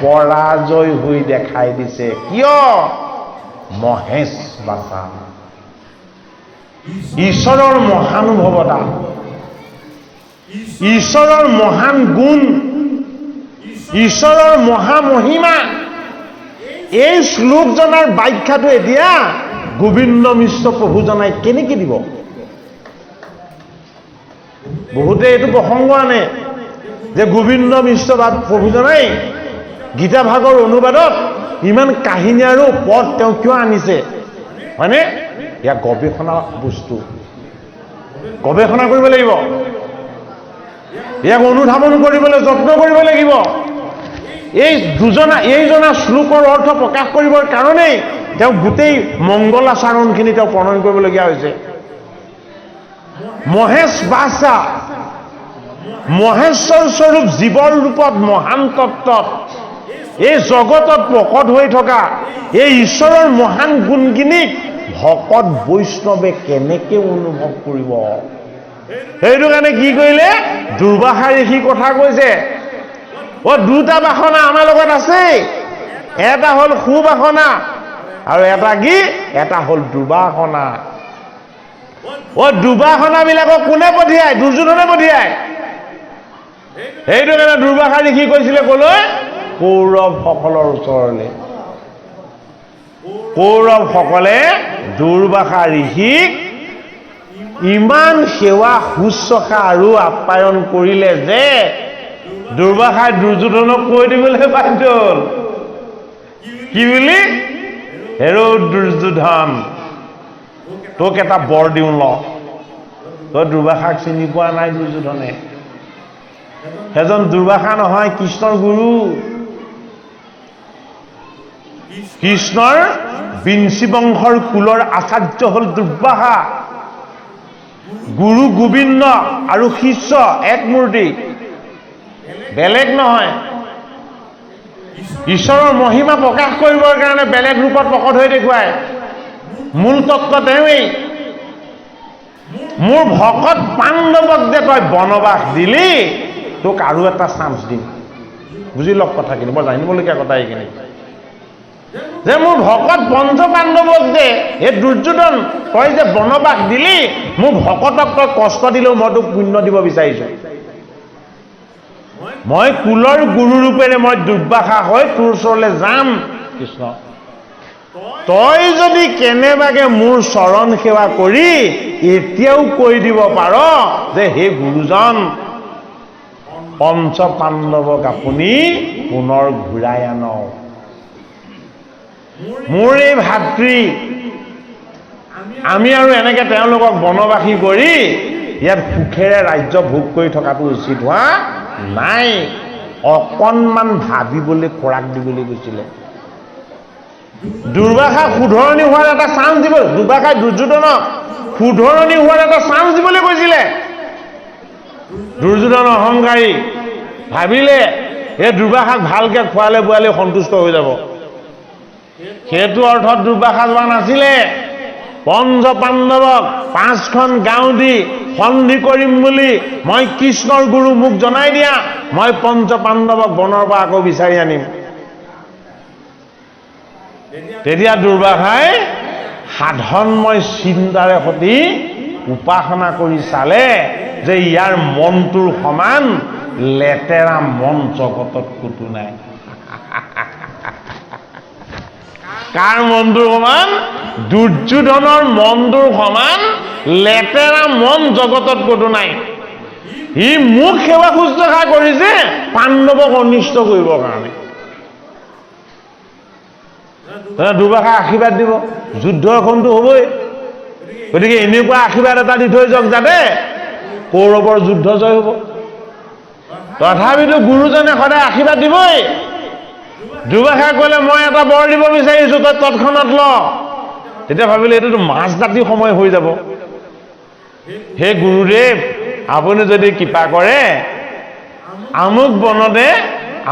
পৰাজয় হৈ দেখাই দিছে। কিয়? মহেশ বাসা ঈশ্বৰৰ মহানুভৱতা, ঈশ্বৰৰ মহান গুণ, ঈশ্বৰৰ মহামহিমা। এই শ্লোক জনাৰ ব্যাখ্যাটো এতিয়া গোবিন্দ মিশ্ৰ প্ৰভুজনাই কেনেকে দিব? বহুতে এইটো প্ৰসংগ আনে যে গোবিন্দ মিশ্ৰ প্ৰভুজনাই গীতা ভাগৰ অনুবাদত ইমান কাহিনী আৰু পদ তেওঁ কিয় আনিছে, হয়নে? ইয়াক গৱেষণা বস্তু, গৱেষণা কৰিব লাগিব, ইয়াক অনুধাৱন কৰিবলৈ যত্ন কৰিব লাগিব। এইজনা শ্লোকৰ অৰ্থ প্ৰকাশ কৰিবৰ কাৰণেই তেওঁ গোটেই মংগলাচৰণখিনি তেওঁ প্ৰণয়ন কৰিবলগীয়া হৈছে। মহেশ বাসা মহেশ্বৰ স্বৰূপ জীৱৰ ৰূপত মহান তত্ত্বত এই জগতত প্ৰকট হৈ থকা এই ঈশ্বৰৰ মহান গুণখিনিক ভকত বৈষ্ণৱে কেনেকে অনুভৱ কৰিব? সেইটো কাৰণে কি কৰিলে? দুৰ্বাসা ঋষি কথা কৈছে। দুটা বাসনা আমাৰ লগত আছে, এটা হ'ল সুবাসনা আৰু এটা কি? এটা হ'ল দুৰ্বাসনা। দুৰ্বাসনা বিলাকক কোনে পঠিয়ায়? দুৰ্যোধনে পঠিয়ায়। সেইটো কাৰণে দুৰ্বাসা ঋষি কৈছিলে কলৈ? কৌৰৱসকলৰ ওচৰলৈ। কৌৰৱসকলে দুৰ্বাসা ঋষিক ইমান সেৱা শুশ্ৰূষা আৰু আপ্যায়ন কৰিলে যে দুৰ্বাসাই দুৰ্যোধনক কৈ দিবলৈ বাধ্য হ'ল। কি বুলি? হেৰৌ দুৰ্যোধন, তোক এটা বৰ দিওঁ ল। তই দুৰ্বাসাক চিনি পোৱা নাই দুৰ্যোধনে। সেইজন দুৰ্বাসা নহয়, কৃষ্ণৰ গুৰু। কৃষ্ণৰ বিঞ্চি বংশৰ কুলৰ আচাৰ্য হ'ল দুৰ্বাসা। গুৰু গোবিন্দ আৰু শিষ্য এক মূৰ্তি, বেলেগ নহয়। ঈশ্বৰৰ মহিমা প্ৰকাশ কৰিবৰ কাৰণে বেলেগ ৰূপত প্ৰকট হৈ দেখুৱায়। মূল তত্ত্ব তেওঁৱেই। মোৰ ভকত পাণ্ডৱক যে তই বনবাস দিলি, তোক আৰু এটা চান্স দিম। বুজি লওক কথাখিনি, বৰ জানিবলগীয়া কথা এইখিনি। যে মোৰ ভকত পঞ্চ পাণ্ডৱক যে এই দুৰ্যোধন তই যে বনবাস দিলি, মোৰ ভকতক তই কষ্ট দিলেও মই তোক পুণ্য দিব বিচাৰিছো। মই কুলৰ গুৰু ৰূপেৰে মই দুৰ্বাসা হৈ তোৰ ওচৰলৈ যাম। কৃষ্ণ, তই যদি কেনেবাকে মোৰ চৰণ সেৱা কৰি এতিয়াও কৈ দিব পাৰ যে হে গুৰুজন, পঞ্চ পাণ্ডৱক আপুনি পুনৰ ঘূৰাই আনক। মোৰ এই ভাতৃ আমি আৰু এনেকে তেওঁলোকক বনবাসী কৰি ইয়াত সুখেৰে ৰাজ্য ভোগ কৰি থকাটো উচিত হোৱা নাই। অকণমান ভাবিবলৈ খোৰাক দিবলৈ গৈছিলে। দুৰ্বাসাক শুধৰণি হোৱাৰ এটা চান্স দিব। দুৰ্বাসাই দুৰ্যোধনক শুধৰণি হোৱাৰ এটা চান্স দিবলৈ কৈছিলে। দুৰ্যোধন অহংকাৰী, ভাবিলে এই দুৰ্বাসাক ভালকে খোৱালে বোৱালে সন্তুষ্ট হৈ যাব। সেইটো অৰ্থত দুৰ্বাসা যোৱা নাছিলে। পঞ্চ পাণ্ডৱক 5খন গাঁও দি সন্ধি কৰিম বুলি মই কৃষ্ণৰ গুৰু মোক জনাই দিয়া, মই পঞ্চ পাণ্ডৱক বনৰ পৰা আকৌ বিচাৰি আনিম। তেতিয়া দুৰ্বাসাই সাধনময় চিন্তাৰে সতি উপাসনা কৰি চালে যে ইয়াৰ মনটোৰ সমান লেতেৰা মন জগতত ক'তো নাই। কাৰ মনটোৰ সমান? দুৰ্যোধনৰ মনটোৰ সমান লেতেৰা মন জগতত ক'তো নাই। ই মোক সেৱা শুশ্ৰূষা কৰিছে পাণ্ডৱক অনিষ্ট কৰিবৰ কাৰণে। দুৰ্বাসাই আশীৰ্বাদ দিব, যুদ্ধ এখনতো হ'বই। গতিকে এনেকুৱা আশীৰ্বাদ এটা দি থৈ যাওক যাতে কৌৰৱৰ যুদ্ধ জয় হ'ব। তথাপিতো গুৰুজনে সদায় আশীৰ্বাদ দিবই। দুৰ্বাসাই ক'লে মই এটা বৰ দিব বিচাৰিছোঁ, তই তৎক্ষণাত ল। তেতিয়া ভাবিলে এইটোতো মাছ দাঁতি সময় হৈ যাব। হে গুৰুদেৱ, আপুনি যদি কৃপা কৰে আমুক বনতে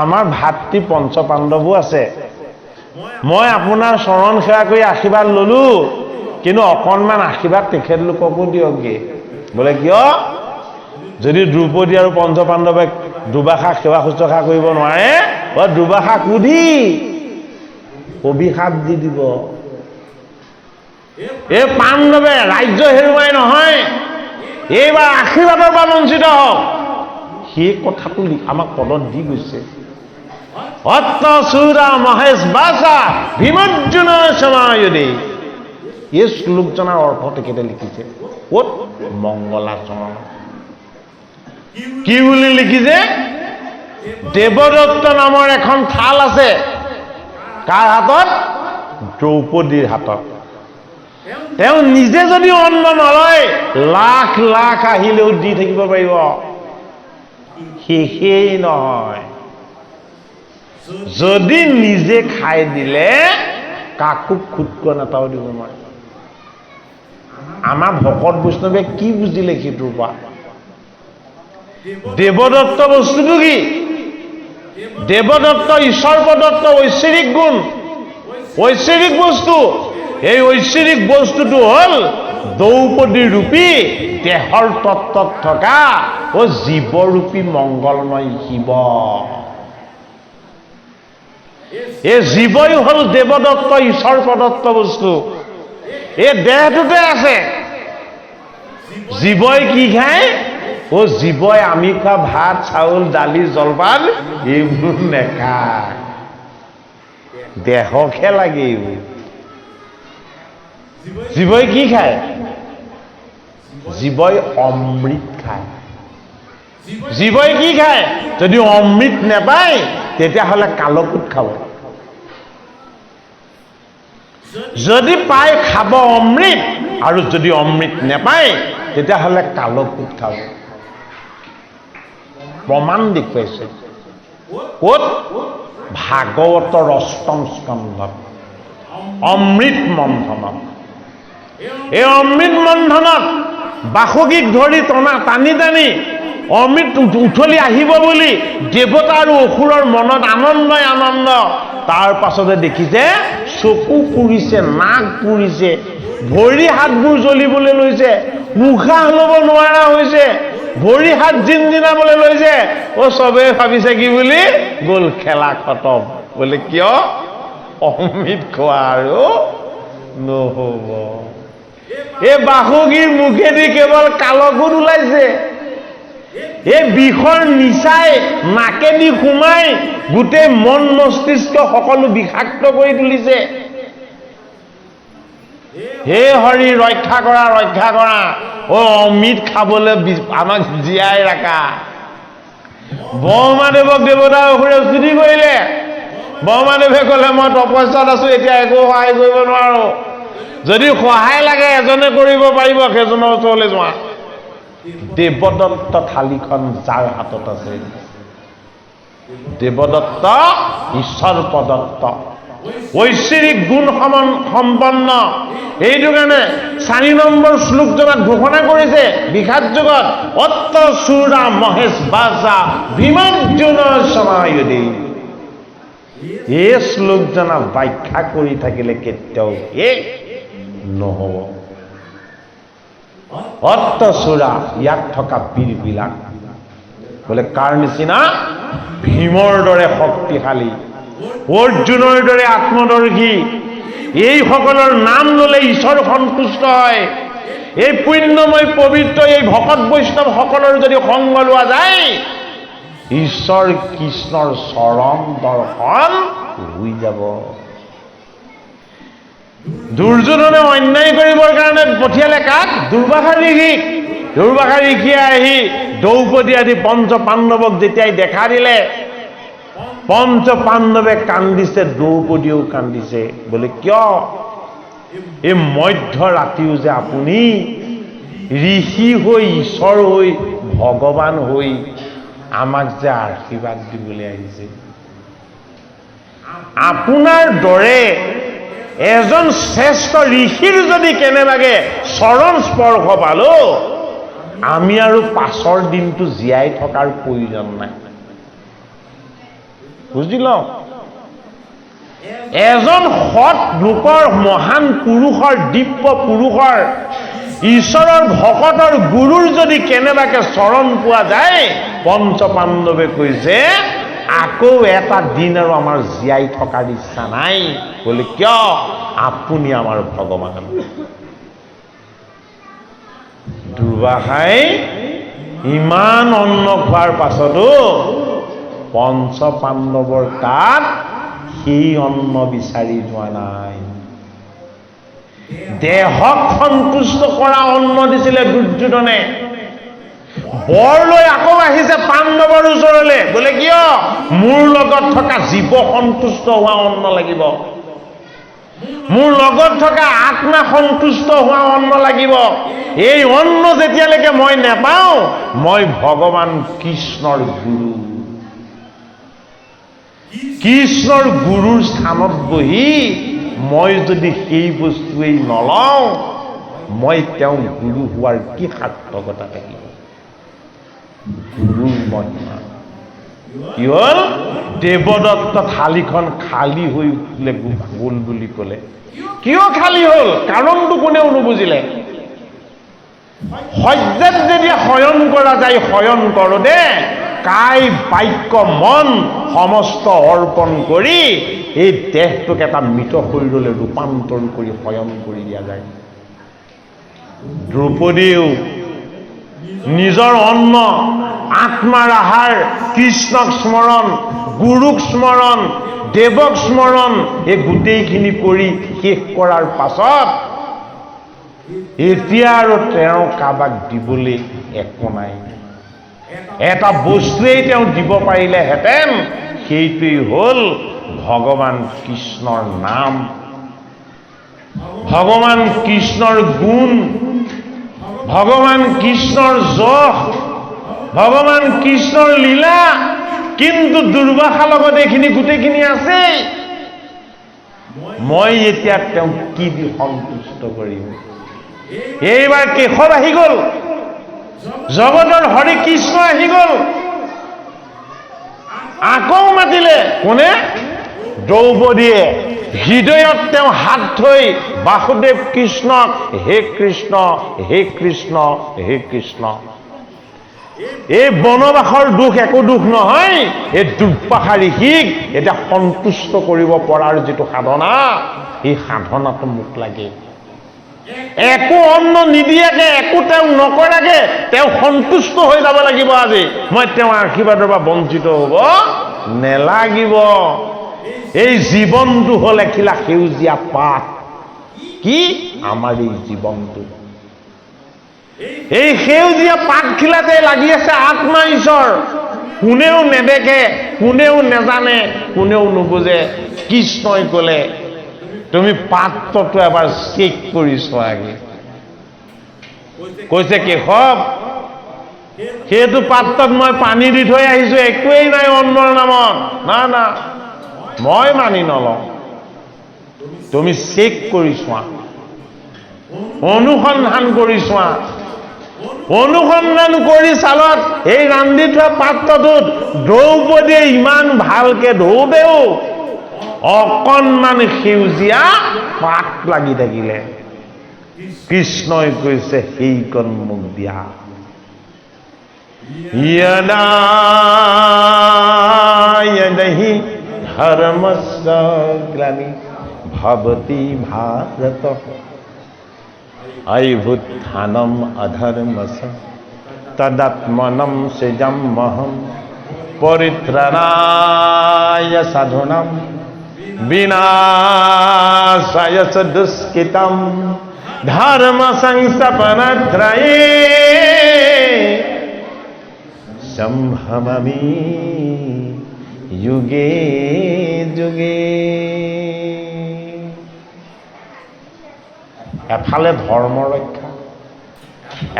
আমাৰ ভাতৃ পঞ্চ পাণ্ডৱো আছে। মই আপোনাৰ চৰণ সেৱা কৰি আশীৰ্বাদ ল'লো, কিন্তু অকণমান আশীৰ্বাদ তেখেতলোককো দিয়কগে। বোলে কিয়? যদি দ্ৰৌপদী আৰু পঞ্চ পাণ্ডৱে দুৰ্বাসাক সেৱা শুশ্ৰূষা কৰিব নোৱাৰে, দুৰ্বাসাক সুধি অভিশাপ দি দিব। এই পাণ্ডৱে ৰাজ্য হেৰুৱাই নহয়, এইবাৰ আশীৰ্বাদৰ পৰা বঞ্চিত হওক। সেই কথাটো আমাক পদত দি গৈছে। অত্ত চূড়া মহেশ বাসা ভীমৰ্জুন সমায়ুধি। এই শ্লোকজনাৰ অৰ্থ তেখেতে লিখিছে। ক'ত? মংগলাচৰণ। কি বুলি লিখিছে? দেৱদত্ত নামৰ এখন থাল আছে। কাৰ হাতত? দ্ৰৌপদীৰ হাতত। তেওঁ নিজে যদি অন্ন নলয়, লাখ লাখ আহিলেও দি থাকিব পাৰিব, শেষেই নহয়। যদি নিজে খাই দিলে কাকো খুটকণ এটাও দিব নোৱাৰে। আমাৰ ভকত বৈষ্ণৱে কি বুজিলে সেইটোৰ পৰা? দেৱদত্ত বস্তুটো কি? দেৱদত্ত ঈশ্বৰ প্ৰদত্ত ঐশ্বৰিক গুণ, ঐশ্বৰিক বস্তু। এই ঐশ্বৰিক বস্তুটো হ'ল দ্ৰৌপদী ৰূপী দেহৰ তত্ত্বত থকা জীৱৰূপী মংগলময় শিৱ। এই জীৱই হ'ল দেৱদত্ত ঈশ্বৰ প্ৰদত্ত বস্তু। এই দেহটোতে আছে। জীৱই কি খায়? জীৱই আমি খোৱা ভাত চাউল দালি জলপান এইবোৰ নেখায়, দেহকহে লাগে এইবোৰ। জীৱই কি খায়? জীৱই অমৃত খায়। জীৱই কি খায়? যদি অমৃত নেপায় তেতিয়াহ'লে কালকুট খাব। যদি পায় খাব অমৃত, আৰু যদি অমৃত নেপায় তেতিয়াহ'লে কালকুট খাব। প্ৰমাণ দেখুৱাইছে। ক'ত? ভাগৱতৰ 8ম স্কন্ধত অমৃত মন্থনত। এই অমৃত মন্থনত বাসুকীক ধৰি টানি টানি অমৃত উঠলি আহিব বুলি দেৱতা আৰু অসুৰৰ মনত আনন্দই আনন্দ। তাৰ পাছতে দেখিছে চকু পুৰিছে, নাক পুৰিছে, ভৰি হাতবোৰ জ্বলিবলৈ লৈছে, উশাহ ল'ব নোৱাৰা হৈছে, ভৰি হাত জিনজিনাবলৈ লৈছে। চবেই ভাবিছে কি বুলি? গ'ল খেলা খতম। বোলে কিয়? অমৃত খোৱা আৰু নহ'ব। এই বাসুকীৰ মুখেদি কেৱল কালকুট ওলাইছে। এই বিষৰ নিচাই নাকেদি সোমাই গোটেই মন মস্তিষ্ক সকলো বিষাক্ত কৰি তুলিছে। হে হৰি ৰক্ষা কৰা, ৰক্ষা কৰা। অমৃত খাবলৈ আমাক জীয়াই ৰাখা। ব্ৰহ্মাদেৱক দেৱতা অসুৰে স্তুতি কৰিলে। ব্ৰহ্মাদেৱে ক'লে মই তপস্যাত আছো, এতিয়া একো সহায় কৰিব নোৱাৰো, যদি সহায় লাগে এজনে কৰিব পাৰিব, সেইজনৰ ওচৰলৈ যোৱা। দেৱদত্ত থালিখন যাৰ হাতত আছে, দেৱদত্ত ঈশ্বৰ প্ৰদত্ত ঐশ্বৰিক গুণ সম্পন্ন। এইটো কাৰণে 4 নম্বৰ শ্লোকজনত ঘোষণা কৰিছে বিষাদ যুগত অত্ত চূড়া মহেশ বাজা ভীমাৰ্জুন সমায়ুধি। এই শ্লোকজনা ব্যাখ্যা কৰি থাকিলে কেতিয়াও শেষ নহব। অত্ত চূড়া, ইয়াত থকা বীৰবিলাক বোলে কাৰ নিচিনা? ভীমৰ দৰে শক্তিশালী, অৰ্জুনৰ দৰে আত্মদৰ্শী। এইসকলৰ নাম ললে ঈশ্বৰ সন্তুষ্ট হয়। এই পুণ্যময় পবিত্ৰ এই ভকত বৈষ্ণৱ সকলৰ যদি সংগ লোৱা যায়, ঈশ্বৰ কৃষ্ণৰ চৰণ দৰ্শন হৈ যাব। দুৰ্যোধনে অন্যায় কৰিবৰ কাৰণে পঠিয়ালে কাক? দুৰ্বাসা ঋষিক। দুৰ্বাসা ঋষিয়ে আহি দ্ৰৌপদী আদি পঞ্চ পাণ্ডৱক যেতিয়াই দেখা দিলে, পঞ্চ পাণ্ডৱে কান্দিছে, দ্ৰৌপদীও কান্দিছে। বোলে কিয়? এই মধ্য ৰাতিও যে আপুনি ঋষি হৈ, ঈশ্বৰ হৈ, ভগৱান হৈ আমাক যে আশীৰ্বাদ দিবলৈ আহিছে। আপোনাৰ দৰে এজন শ্ৰেষ্ঠ ঋষিৰ যদি কেনেবাকে চৰণ স্পৰ্শ পালো, আমি আৰু পাছৰ দিনটো জীয়াই থকাৰ প্ৰয়োজন নাই। বুজিল? এজন সৎ লোকৰ, মহান পুৰুষৰ, দিব্য পুৰুষৰ, ঈশ্বৰৰ ভকতৰ, গুৰুৰ যদি কেনেবাকে চৰণ পোৱা যায়, পঞ্চ পাণ্ডৱে কৈছে আকৌ এটা দিন আৰু আমাৰ জীয়াই থকাৰ ইচ্ছা নাই। বোলে কিয়? আপুনি আমাৰ ভগৱান। দুৰ্বাসাই ইমান অন্ন খোৱাৰ পাছতো পঞ্চ পাণ্ডৱৰ তাত সেই অন্ন বিচাৰি যোৱা নাই। দেহক সন্তুষ্ট কৰা অন্ন দিছিলে দুৰ্যোধনে। বৰ লৈ আকৌ আহিছে পাণ্ডৱৰ ওচৰলৈ। বোলে কিয়? মোৰ লগত থকা জীৱ সন্তুষ্ট হোৱা অন্ন লাগিব, মোৰ লগত থকা আত্মা সন্তুষ্ট হোৱা অন্ন লাগিব। এই অন্ন যেতিয়ালৈকে মই নেপাওঁ, মই ভগৱান কৃষ্ণৰ গুৰু। কৃষ্ণৰ গুৰুৰ স্থানত বহি মই যদি সেই বস্তুৱেই নলওঁ, মই তেওঁ গুৰু হোৱাৰ কি সাৰ্থকতা থাকিব? গুৰুৰ মহিমা কি হ'ল? দেৱদত্ত থালিখন খালী হৈ গ'ল বুলি ক'লে। কিয় খালী হ'ল? কাৰণটো কোনেও নুবুজিলে। সজ্জাত যেতিয়া শয়ন কৰা যায়, শয়ন কৰোঁতে কায় বাক্য মন সমস্ত অৰ্পণ কৰি এই দেহটোক এটা মৃত শৰীৰলৈ ৰূপান্তৰ কৰি শয়ন কৰি দিয়া যায়। দ্ৰৌপদীয়েও নিজৰ অন্ন, আত্মাৰ আহাৰ, কৃষ্ণক স্মৰণ, গুৰুক স্মৰণ, দেৱক স্মৰণ, এই গোটেইখিনি কৰি শেষ কৰাৰ পাছত এতিয়া আৰু তেওঁ কাবাক দিবলৈ একো নাই। এটা বস্তুৱেই তেওঁ দিব পাৰিলেহেঁতেন, সেইটোৱেই হ'ল ভগৱান কৃষ্ণৰ নাম, ভগৱান কৃষ্ণৰ গুণ, ভগৱান কৃষ্ণৰ যশ, ভগৱান কৃষ্ণৰ লীলা। কিন্তু দুৰ্বাসাৰ লগত এইখিনি গোটেইখিনি আছে। মই এতিয়া তেওঁক কি দি সন্তুষ্ট কৰিম? এইবাৰ কেশৱ আহি গ'ল, জগতৰ হৰি কৃষ্ণ আহি গ'ল। আকৌ মাতিলে কোনে? দ্ৰৌপদীয়ে হৃদয়ত তেওঁ হাত থৈ বাসুদেৱ কৃষ্ণক হে কৃষ্ণ, হে কৃষ্ণ, হে কৃষ্ণ। এই বনবাসৰ দুখ একো দুখ নহয়। এই দুৰ্বাসা ঋষিক এতিয়া সন্তুষ্ট কৰিব পৰাৰ যিটো সাধনা, এই সাধনাটো মোক লাগে। একো অন্ন নিদিয়াকে, একো তেওঁ নকৰাকে তেওঁ সন্তুষ্ট হৈ যাব লাগিব। আজি মই তেওঁৰ আশীৰ্বাদৰ পৰা বঞ্চিত হ'ব নেলাগিব। এই জীৱনটো হ'ল এখিলা সেউজীয়া পাত। কি? আমাৰ এই জীৱনটো। এই সেউজীয়া পাতখিলাতে লাগি আছে আত্মা ঈশ্বৰ। কোনেও নেদেখে, কোনেও নেজানে, কোনেও নুবুজে। কৃষ্ণই ক'লে তুমি পাত্ৰটো এবাৰ চেক কৰি চোৱাগে। কৈছে কেশৱ, সেইটো পাত্ৰত মই পানী দি থৈ আহিছো, একোৱেই নাই অন্নৰ নামত। না না, মই মানি নলওঁ, তুমি চেক কৰি চোৱা, অনুসন্ধান কৰি চোৱা। অনুসন্ধান কৰি চালত এই ৰান্ধি থোৱা পাত্ৰটোত দ্ৰৌপদীয়ে ইমান ভালকে ধৌতেও অকণমান সেউজীয়া পাত লাগি থাকিলে। কৃষ্ণই কৈছে সেইকণ মোক দিয়া। यदा यदहि धर्मस्य ग्लानि भवति भारत अभ्युत्थानम् अधर्मस्य तदात्मनं सृजाम्यहं परित्राणाय साधूनां विनाशाय च दुष्कृतं धर्म संस्थापनार्थाय संभवामि युगे युगे। এফালে ধৰ্ম ৰক্ষা,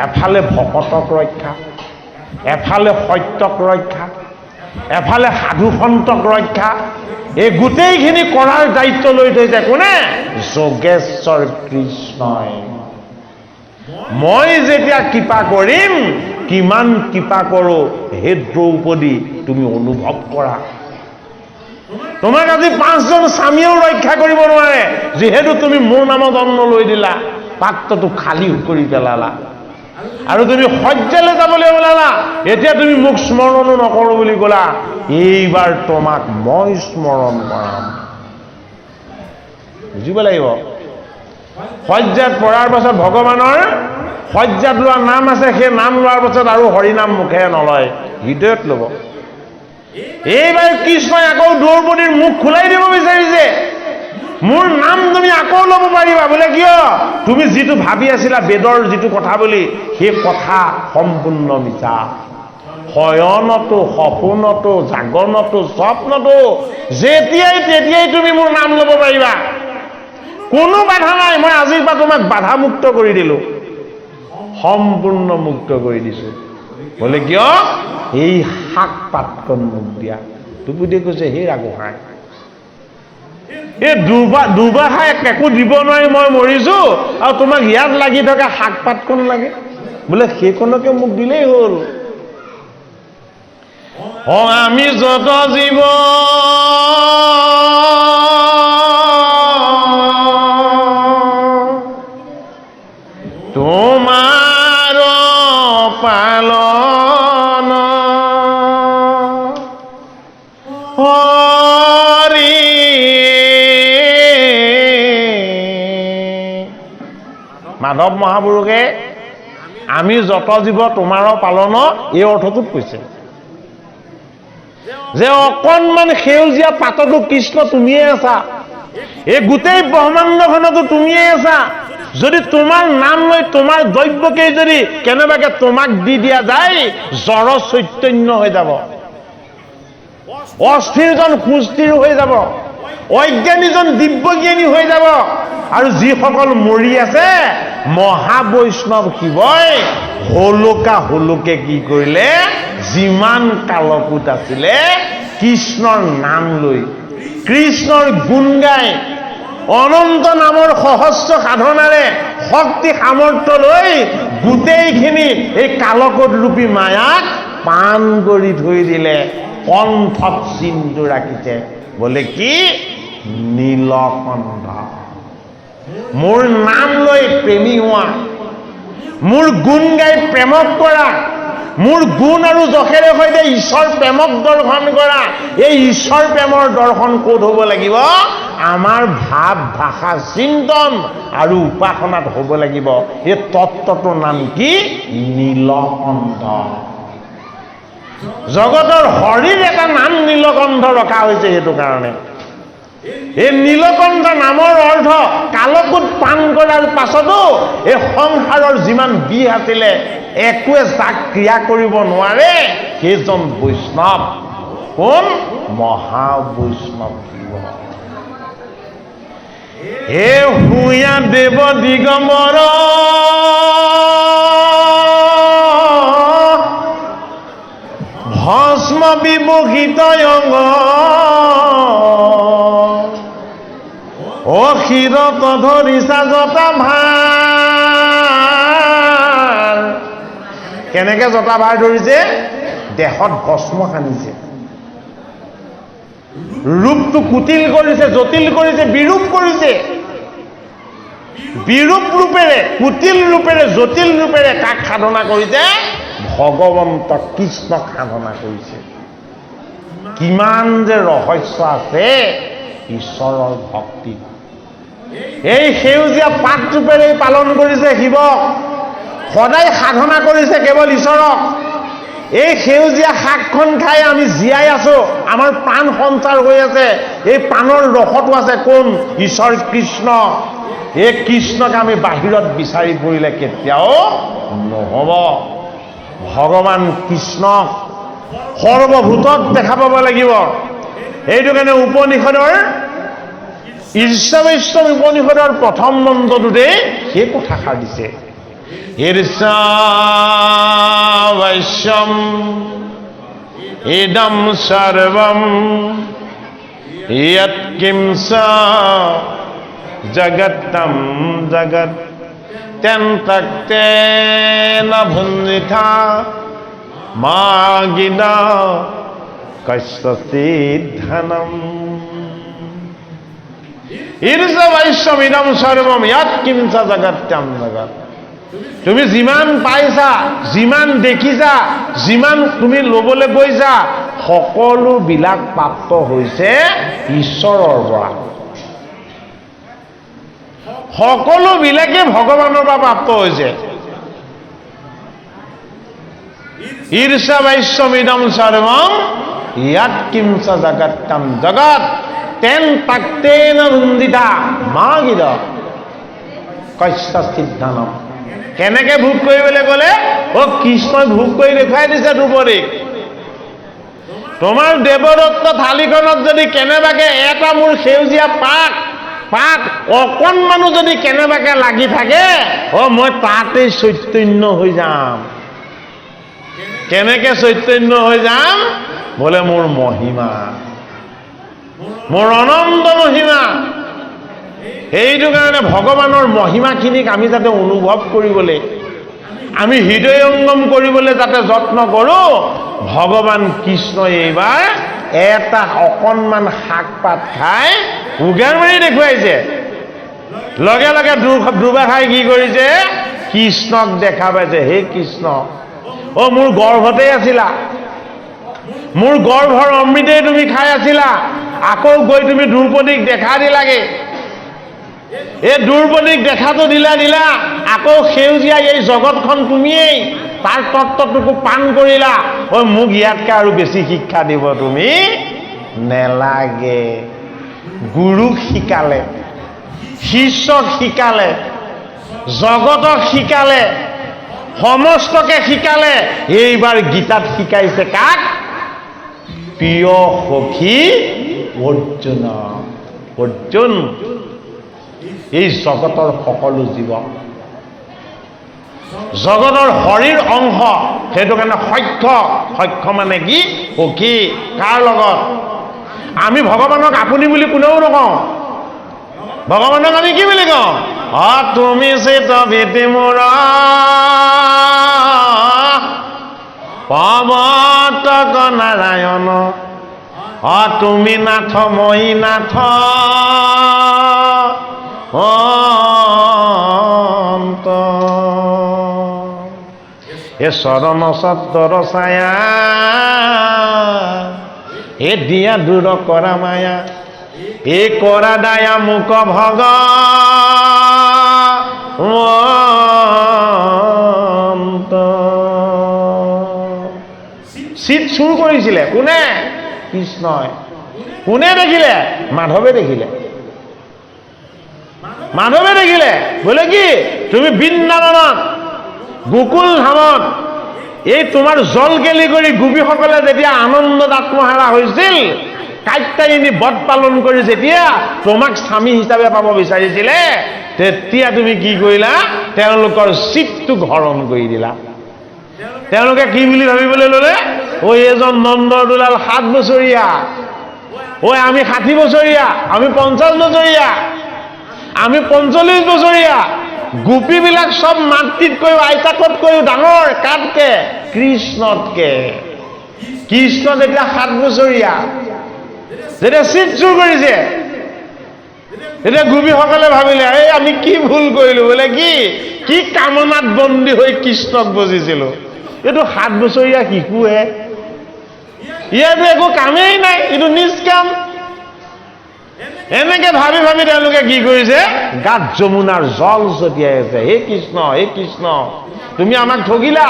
এফালে ভকতক ৰক্ষা, এফালে সত্যক ৰক্ষা, এফালে সাধু সন্তক ৰক্ষা, এই গোটেইখিনি কৰাৰ দায়িত্ব লৈ থৈছে কোনে? যোগেশ্বৰ কৃষ্ণই। মই যেতিয়া কৃপা কৰিম, কিমান কৃপা কৰো হে দ্ৰৌপদী তুমি অনুভৱ কৰা। তোমাক আজি 5জন স্বামীয়েও ৰক্ষা কৰিব নোৱাৰে, যিহেতু তুমি মোৰ নামত অন্ন লৈ দিলা, পাত্ৰটো খালী কৰি পেলালা, আৰু তুমি সজ্জালৈ যাবলৈ ওলালা। এতিয়া তুমি মোক স্মৰণো নকৰো বুলি ক'লা, এইবাৰ তোমাক মই স্মৰণ কৰাম। বুজিব লাগিব। সজ্জাত পৰাৰ পাছত ভগৱানৰ সজ্জাত লোৱা নাম আছে, সেই নাম লোৱাৰ পাছত আৰু হৰিনাম মুখেৰে নলয়, হৃদয়ত ল'ব। এইবাৰ কৃষ্ণই আকৌ দ্ৰৌপদীৰ মুখ খোলাই দিব বিচাৰিছে। মোৰ নাম তুমি আকৌ ল'ব পাৰিবা। বোলে কিয়? তুমি যিটো ভাবি আছিলা বেদৰ যিটো কথা বুলি, সেই কথা সম্পূৰ্ণ মিছা। শয়নতো, সপোনতো, জাগৰণতো, স্বপ্নতো যেতিয়াই তেতিয়াই তুমি মোৰ নাম ল'ব পাৰিবা, কোনো বাধা নাই। মই আজিৰ পৰা তোমাক বাধা মুক্ত কৰি দিলো, সম্পূৰ্ণ মুক্ত কৰি দিছো। বোলে কিয়? এই শাক পাতকণ মোক দিয়া। দ্ৰৌপদীয়ে কৈছে হে ৰাজগোহাঁই, এই দুবাৰ খাই একো দিব নোৱাৰি মই মৰিছো, আৰু তোমাক ইয়াত লাগি থকা শাক পাতকণ লাগে। বোলে সেইকণকে মোক দিলেই হ'ল। আমি যত জীৱ তোমাৰ পালন হৰি। মাধৱ মহাপুৰুষে আমি যত জীৱ তোমাৰ পালন এই অৰ্থটোত কৈছে যে অকণমান সেউজীয়া পাততো কৃষ্ণ তুমিয়ে আছা, এই গোটেই ব্ৰহ্মাণ্ডখনতো তুমিয়ে আছা। যদি তোমাৰ নাম লৈ তোমাৰ দ্ৰব্যকেই যদি কেনেবাকে তোমাক দি দিয়া যায়, জড় চৈতন্য হৈ যাব, অস্থিৰজন সুস্থিৰ হৈ যাব, অজ্ঞানীজন দিব্যজ্ঞানী হৈ যাব। আৰু যিসকল মৰি আছে মহাবৈষ্ণৱ শিৱই হলোকে কি কৰিলে, যিমান কালকোট আছিলে কৃষ্ণৰ নাম লৈ, কৃষ্ণৰ গুণ গাই, অনন্ত নামৰ সহস্ৰ সাধনাৰে শক্তি সামৰ্থ্য লৈ গোটেইখিনি এই কালকোট ৰূপী মায়াক পাণ কৰি থৈ দিলে। কণ্ঠত চিনটো ৰাখিছে, বোলে কি? নীলকণ্ঠ। মোৰ নাম লৈ প্ৰেমী হোৱা, মোৰ গুণ গাই প্ৰেমক কৰা, মোৰ গুণ আৰু যশেৰে সৈতে ঈশ্বৰ প্ৰেমক দৰ্শন কৰা। এই ঈশ্বৰ প্ৰেমৰ দৰ্শন ক'ত হ'ব লাগিব? আমাৰ ভাৱ ভাষা চিন্তন আৰু উপাসনাত হ'ব লাগিব। এই তত্ত্বটোৰ নাম কি? নীলকণ্ঠ। জগতৰ হৰিৰ এটা নাম নীলকণ্ঠ ৰখা হৈছে সেইটো কাৰণে। এই নীলকণ্ঠ নামৰ অৰ্থ কালকুট পান কৰাৰ পাছতো এই সংসাৰৰ যিমান বিষ আছিলে একোৱে যাক ক্ৰিয়া কৰিব নোৱাৰে সেইজন বৈষ্ণৱ কোন মহাবৈষ্ণৱ শিৱ হে হুঞা দেৱ দিগম্বৰ ভস্ম বিমোহিত অঙ্গ অক্ষিৰত ধৰিছা জটা ভাৰ কেনেকে জটা ভাৰ ধৰিছে দেহত ভস্ম সানিছে ৰূপটো কুটিল কৰিছে জটিল কৰিছে বিৰূপ কৰিছে বিৰূপ ৰূপেৰে কুটিল ৰূপেৰে জটিল ৰূপেৰে কাক সাধনা কৰিছে ভগৱন্ত কৃষ্ণক সাধনা কৰিছে কিমান যে ৰহস্য আছে ঈশ্বৰৰ ভক্তি এই সেউজীয়া পাত ৰূপেৰে পালন কৰিছে শিৱক সদায় সাধনা কৰিছে কেৱল ঈশ্বৰক এই সেউজীয়া শাকখন খাই আমি জীয়াই আছো আমাৰ প্ৰাণ সঞ্চাৰ হৈ আছে এই প্ৰাণৰ ৰসতো আছে কোন ঈশ্বৰ কৃষ্ণ এই কৃষ্ণক আমি বাহিৰত বিচাৰি ফুৰিলে কেতিয়াও নহব ভগৱান কৃষ্ণক সৰ্বভূতত দেখা পাব লাগিব এইটো কাৰণে উপনিষদৰ ঈৰ্ষাবৈষ্ণৱ উপনিষদৰ প্ৰথম মন্ত্ৰটোতে সেই কথাষাৰ দিছে ঈৰ্ষাবৈষ্ণৱ ইদম সৰ্বম ইয়ৎকিঞ্চ জগত্তম জগৎ তেন ভুঞ্জিথা মা গিনা কশ্যচিদ্ধনম ঈৰ্ষাবৈষ্ণৱ ইদম সৰ্বম ইয়ৎকিঞ্চ জগত্তম জগৎ তুমি যিমান পাইছা যিমান দেখিছা যিমান তুমি ল'বলৈ গৈছা সকলোবিলাক প্ৰাপ্ত হৈছে ঈশ্বৰৰ পৰা সকলোবিলাকে ভগৱানৰ পৰা প্ৰাপ্ত হৈছে ঈৰ্ষাবৈষ্ণৱ ইদম সৰ্বম ইয়ৎকিঞ্চ জগত্তম জগৎ তেন ভুঞ্জিতা মা গিৰ কশ্যচিদ্ধনম কেনেকে ভোগ কৰিবলৈ গ'লে কৃষ্ণই ভোগ কৰি দেখুৱাই দিছে ধ্ৰুপদীক তোমাৰ দেৱদত্ত থালিখনত যদি কেনেবাকে এটা মোৰ সেউজীয়া পাত অকণমানো যদি কেনেবাকে লাগি থাকে মই তাতেই চৈতন্য হৈ যাম কেনেকে চৈতন্য হৈ যাম বোলে মোৰ মহিমা মোৰ অনন্ত মহিমা এইটো কাৰণে ভগৱানৰ মহিমাখিনিক আমি যাতে অনুভৱ কৰিবলৈ আমি হৃদয়ঙ্গম কৰিবলৈ যাতে যত্ন কৰোঁ ভগৱান কৃষ্ণই এইবাৰ এটা অকণমান শাক পাত খাই উগাৰ মাৰি দেখুৱাইছে লগে লগে দুবা খাই কি কৰিছে কৃষ্ণক দেখা পাইছে হে কৃষ্ণ মোৰ গৰ্ভতে আছিলা মোৰ গৰ্ভৰ অমৃতেই তুমি খাই আছিলা আকৌ গৈ তুমি দ্ৰৌপদীক দেখা দিলাগে এই দ্ৰৌপদীক দেখাটো দিলা আকৌ সেউজীয়া এই জগতখন তুমিয়েই তাৰ তত্ত্বটোকো পান কৰিলা মোক ইয়াতকৈ আৰু বেছি শিক্ষা দিব তুমি নেলাগে গুৰুক শিকালে শিষ্যক শিকালে জগতক শিকালে সমস্তকে শিকালে এইবাৰ গীতাত শিকাইছে কাক প্ৰিয় সখী অৰ্জুন অৰ্জুন এই জগতৰ সকলো জীৱ জগতৰ হৰিৰ অংশ সেইটো কাৰণে সখ্য মানে কি সখী কাৰ লগত আমি ভগৱানক আপুনি বুলি কোনেও নকওঁ ভগৱানক আমি কি বুলি কওঁ তুমি চিত ভীতি মোৰ পৱতক নাৰায়ণ তুমি নাথ মই নাথ এ চৰণ সত্তৰ ছায়া এ দিয়া দূৰ কৰা মায়া এ কৰা দায়া মুক ভগ চিত চুৰ কৰিছিলে কোনে কৃষ্ণই কোনে দেখিলে? মাধৱে দেখিলে। মাধৱে দেখিলে বোলে কি তুমি বৃন্দাবনত গোকুল ধামত এই তোমাৰ জল গেলি কৰি গোপীসকলে যেতিয়া আনন্দত আত্মহাৰা হৈছিল, কাত্যায়নী বধ পালন কৰি যেতিয়া তোমাক স্বামী হিচাপে পাব বিচাৰিছিলে, তেতিয়া তুমি কি কৰিলা? তেওঁলোকৰ চিত্তক হৰণ কৰি দিলা। তেওঁলোকে কি বুলি ভাবিবলৈ ললে? ঐ এজন নন্দৰ দুলাল 7 বছৰীয়া, ঐ আমি 60 বছৰীয়া, আমি 50 বছৰীয়া, আমি 45 বছৰীয়া। গোপীবিলাক সব মাতৃতকৈও আইতাকতকৈও ডাঙৰ। কাতকে? কৃষ্ণতকে। কৃষ্ণ যেতিয়া 7 বছৰীয়া, যেতিয়া চিত চুৰ কৰিছে, তেতিয়া গোপীসকলে ভাবিলে এই আমি কি ভুল কৰিলো, বোলে কি কামনাত বন্দী হৈ কৃষ্ণক বজিছিলো, এইটো 7 বছৰীয়া শিশুহে, ইয়াতো একো কামেই নাই, এইটো নিষ্কাম। এনেকে ভাবি ভাবি তেওঁলোকে কি কৰিছে? গাত যমুনাৰ জল ছটিয়াই আছে। হে কৃষ্ণ, হে কৃষ্ণ, তুমি আমাক ঠগিলা,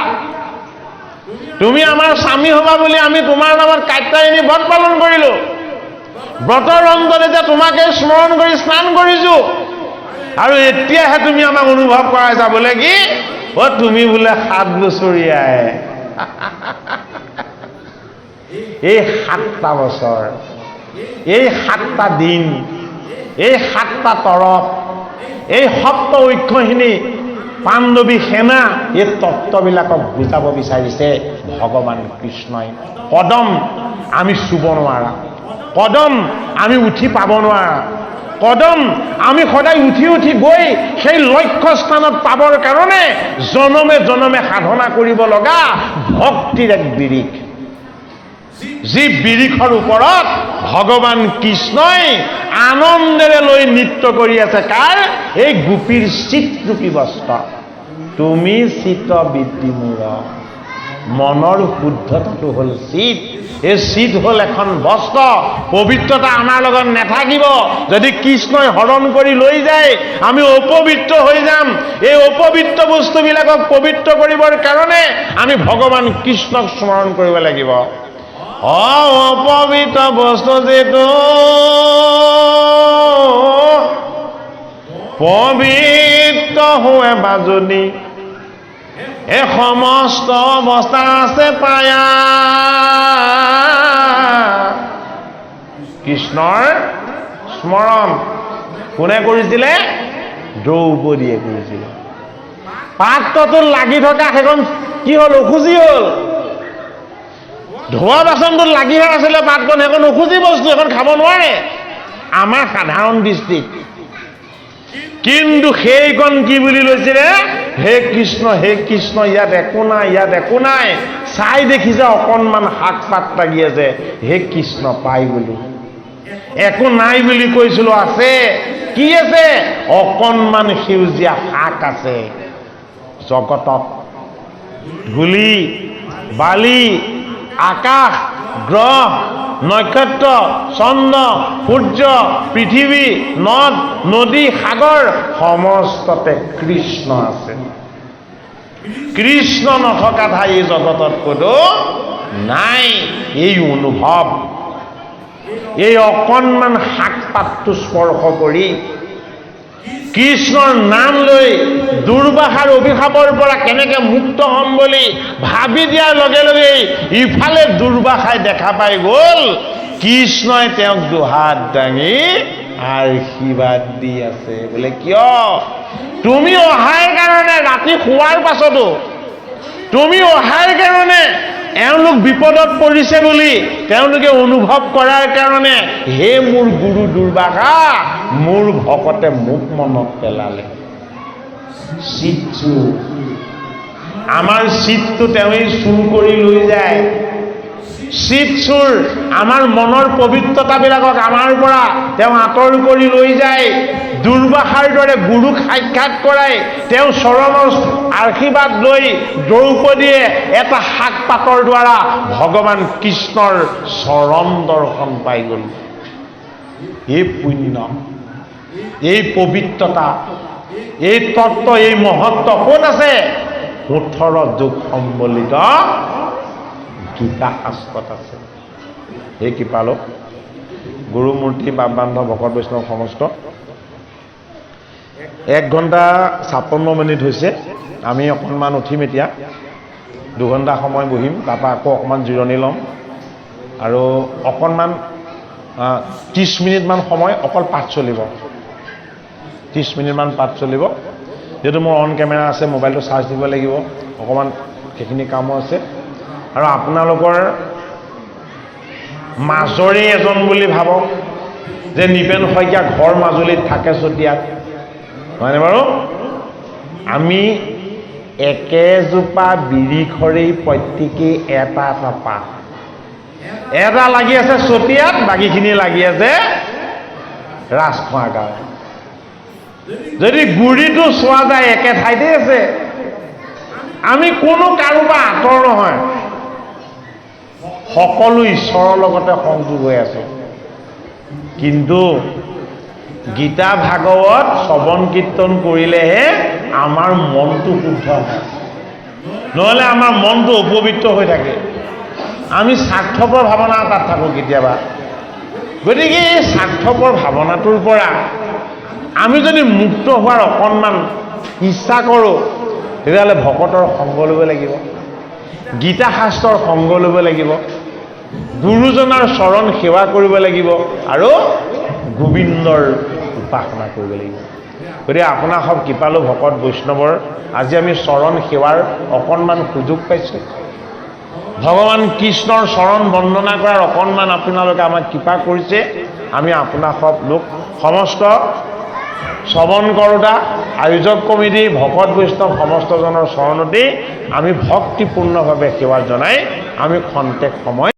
তুমি আমাৰ স্বামী হবা বুলি আমি তোমাৰ নামত কাত্যায়নী বধ পালন কৰিলো, ব্ৰতৰ অন্তত এতিয়া তোমাকে স্মৰণ কৰি স্নান কৰিছো, আৰু এতিয়াহে তুমি আমাক অনুভৱ কৰাইছা বোলে কি তুমি বোলে 7 বছৰীয়াই। এই 7টা বছৰ, এই 7টা দিন, এই 7টা তৰপ, এই সপ্ত ঐক্যখিনি পাণ্ডৱী সেনা, এই তত্ত্ববিলাকক বুজাব বিচাৰিছে ভগৱান কৃষ্ণই। কদম আমি চুব নোৱাৰা, কদম আমি উঠি পাব নোৱাৰা, কদম আমি সদায় উঠি উঠি গৈ সেই লক্ষ্য স্থানত পাবৰ কাৰণে জনমে জনমে সাধনা কৰিব লগা ভক্তিৰ এক বিৰিখ, যি বিৰিখৰ ওপৰত ভগৱান কৃষ্ণই আনন্দেৰে লৈ নৃত্য কৰি আছে। কাৰ? এই গোপীৰ চিত্ৰূপী বস্ত্ৰ। তুমি চিত বৃদ্ধি মূৰ, মনৰ শুদ্ধতাটো হ'ল চিত। এই চিত হ'ল এখন বস্ত্ৰ, পবিত্ৰতা আমাৰ লগত নাথাকিব। যদি কৃষ্ণই হৰণ কৰি লৈ যায় আমি অপবিত্ৰ হৈ যাম। এই অপবিত্ৰ বস্তুবিলাকক পবিত্ৰ কৰিবৰ কাৰণে আমি ভগৱান কৃষ্ণক স্মৰণ কৰিব লাগিব। অপবিত্ৰ বস্তু যিটো পবিত্ৰ হোৱে বাজনী, এই সমস্ত অৱস্থা আছে পায়া। কৃষ্ণৰ স্মৰণ কোনে কৰিছিলে? দ্ৰৌপদীয়ে কৰিছিলে। পাত্ৰটোত লাগি থকা সেইখন কি হ'ল? অসুচি হ'ল। ধোৱা বাচনটোত লাগিহে আছিলে পাতকণ, সেইখন অসুচি বস্তু, এখন খাব নোৱাৰে আমাৰ সাধাৰণ দৃষ্টিত। কিন্তু সেইখন কি বুলি লৈছিলে? হে কৃষ্ণ, হে কৃষ্ণ, ইয়াত একো নাই, ইয়াত একো নাই। চাই দেখিছে অকণমান শাক পাত লাগি আছে, হে কৃষ্ণ পাই বুলি। একো নাই বুলি কৈছিলো, আছে। কি আছে? অকণমান সেউজীয়া শাক আছে। জগতত ধূলি বালি, আকাশ, গ্ৰহ, নক্ষত্ৰ, চন্দ্ৰ, সূৰ্য, পৃথিৱী, নদ নদী, সাগৰ, সমস্ততে কৃষ্ণ আছে। কৃষ্ণ নথকা ঠাই এই জগতত কোনো নাই। এই অনুভৱ, এই অকণমান শাক পাতটো স্পৰ্শ কৰি কৃষ্ণৰ নাম লৈ দুৰ্বাসাৰ অভিশাপৰ পৰা কেনেকে মুক্ত হ'ম বুলি ভাবি দিয়াৰ লগে লগেই ইফালে দুৰ্বাসাই দেখা পাই গ'ল কৃষ্ণই তেওঁক দুহাত দাঙি আশীৰ্বাদ দি আছে। বোলে কিয়? তুমি অহাৰ কাৰণে, ৰাতি শোৱাৰ পাছতো তুমি অহাৰ কাৰণে এওঁলোক বিপদত পৰিছে বুলি তেওঁলোকে অনুভৱ কৰাৰ কাৰণে, হে মোৰ গুৰু দুৰ্বাসা, মোৰ ভকতে মোক মনত পেলালে। চিত চুৰ, আমাৰ চিতটো তেওঁই চুৰ কৰি লৈ যায়। চিত চুৰ, আমাৰ মনৰ পবিত্ৰতাবিলাকক আমাৰ পৰা তেওঁ আঁতৰ কৰি লৈ যায়। দুৰ্বাসাৰ দৰে গুৰুক সাক্ষাৎ কৰাই তেওঁ চৰণৰ আশীৰ্বাদ লৈ দ্ৰৌপদীয়ে এটা শাক পাতৰ দ্বাৰা ভগৱান কৃষ্ণৰ চৰণ দৰ্শন পাই গ'ল। এই পুণ্য, এই পবিত্ৰতা, এই তত্ত্ব, এই মহত্ব ক'ত আছে? 18 যুগ সম্বলিত গীতা শাস্ত্ৰত আছে। এই কৃপালক গুৰু মূৰ্তি বান্ধৱ ভকত বৈষ্ণৱ সমস্ত 1 ঘণ্টা 56 মিনিট হৈছে আমি অকণমান উঠিম এতিয়া 2 ঘণ্টা সময় বহিম তাৰপৰা আকৌ অকণমান জিৰণি ল'ম আৰু অকণমান 30 মিনিটমান সময় অকল পাঠ চলিব 30 মিনিটমান পাঠ চলিব যেহেতু মোৰ অন কেমেৰা আছে মোবাইলটো চাৰ্জ দিব লাগিব অকণমান সেইখিনি কামো আছে আৰু আপোনালোকৰ মাজৰে এজন বুলি ভাবক যে নিপেন শইকীয়া ঘৰ মাজুলীত থাকে চতিয়াত হয়নে বাৰু আমি একেজোপা বিৰি খৰি প্ৰত্যেকেই এটা পাত এটা লাগি আছে চতিয়াত বাকীখিনি লাগি আছে ৰাজখোৱা গাঁৱত যদি গুৰিটো চোৱা যায় একে ঠাইতে আছে আমি কোনো কাৰোবাৰ আঁতৰ নহয় সকলো ঈশ্বৰৰ লগতে সংযোগ হৈ আছে কিন্তু গীতা ভাগৱত শ্ৰৱণ কীৰ্তন কৰিলেহে আমাৰ মনটো শুদ্ধ হয় নহ'লে আমাৰ মনটো অপবিত্ৰ হৈ থাকে আমি স্বাৰ্থপৰ ভাৱনা তাত থাকোঁ কেতিয়াবা গতিকে এই স্বাৰ্থপৰ ভাৱনাটোৰ পৰা আমি যদি মুক্ত হোৱাৰ অকণমান ইচ্ছা কৰোঁ তেতিয়াহ'লে ভকতৰ সংগ ল'ব লাগিব গীতা শাস্ত্ৰৰ সংগ ল'ব লাগিব গুৰুজনাৰ চৰণ সেৱা কৰিব লাগিব আৰু গোবিন্দৰ উপাসনা কৰিব লাগিব গতিকে আপোনাক সব কৃপালু ভকত বৈষ্ণৱৰ আজি আমি চৰণ সেৱাৰ অকণমান সুযোগ পাইছোঁ ভগৱান কৃষ্ণৰ চৰণ বন্দনা কৰাৰ অকণমান আপোনালোকে আমাক কৃপা কৰিছে আমি আপোনাক সব লোক সমস্ত শ্ৰৱণ কৰোঁতা আয়োজক কমিটি ভকত বৈষ্ণৱ সমস্তজনৰ চৰণতেই আমি ভক্তিপূৰ্ণভাৱে সেৱা জনাই আমি খন্তেক সময়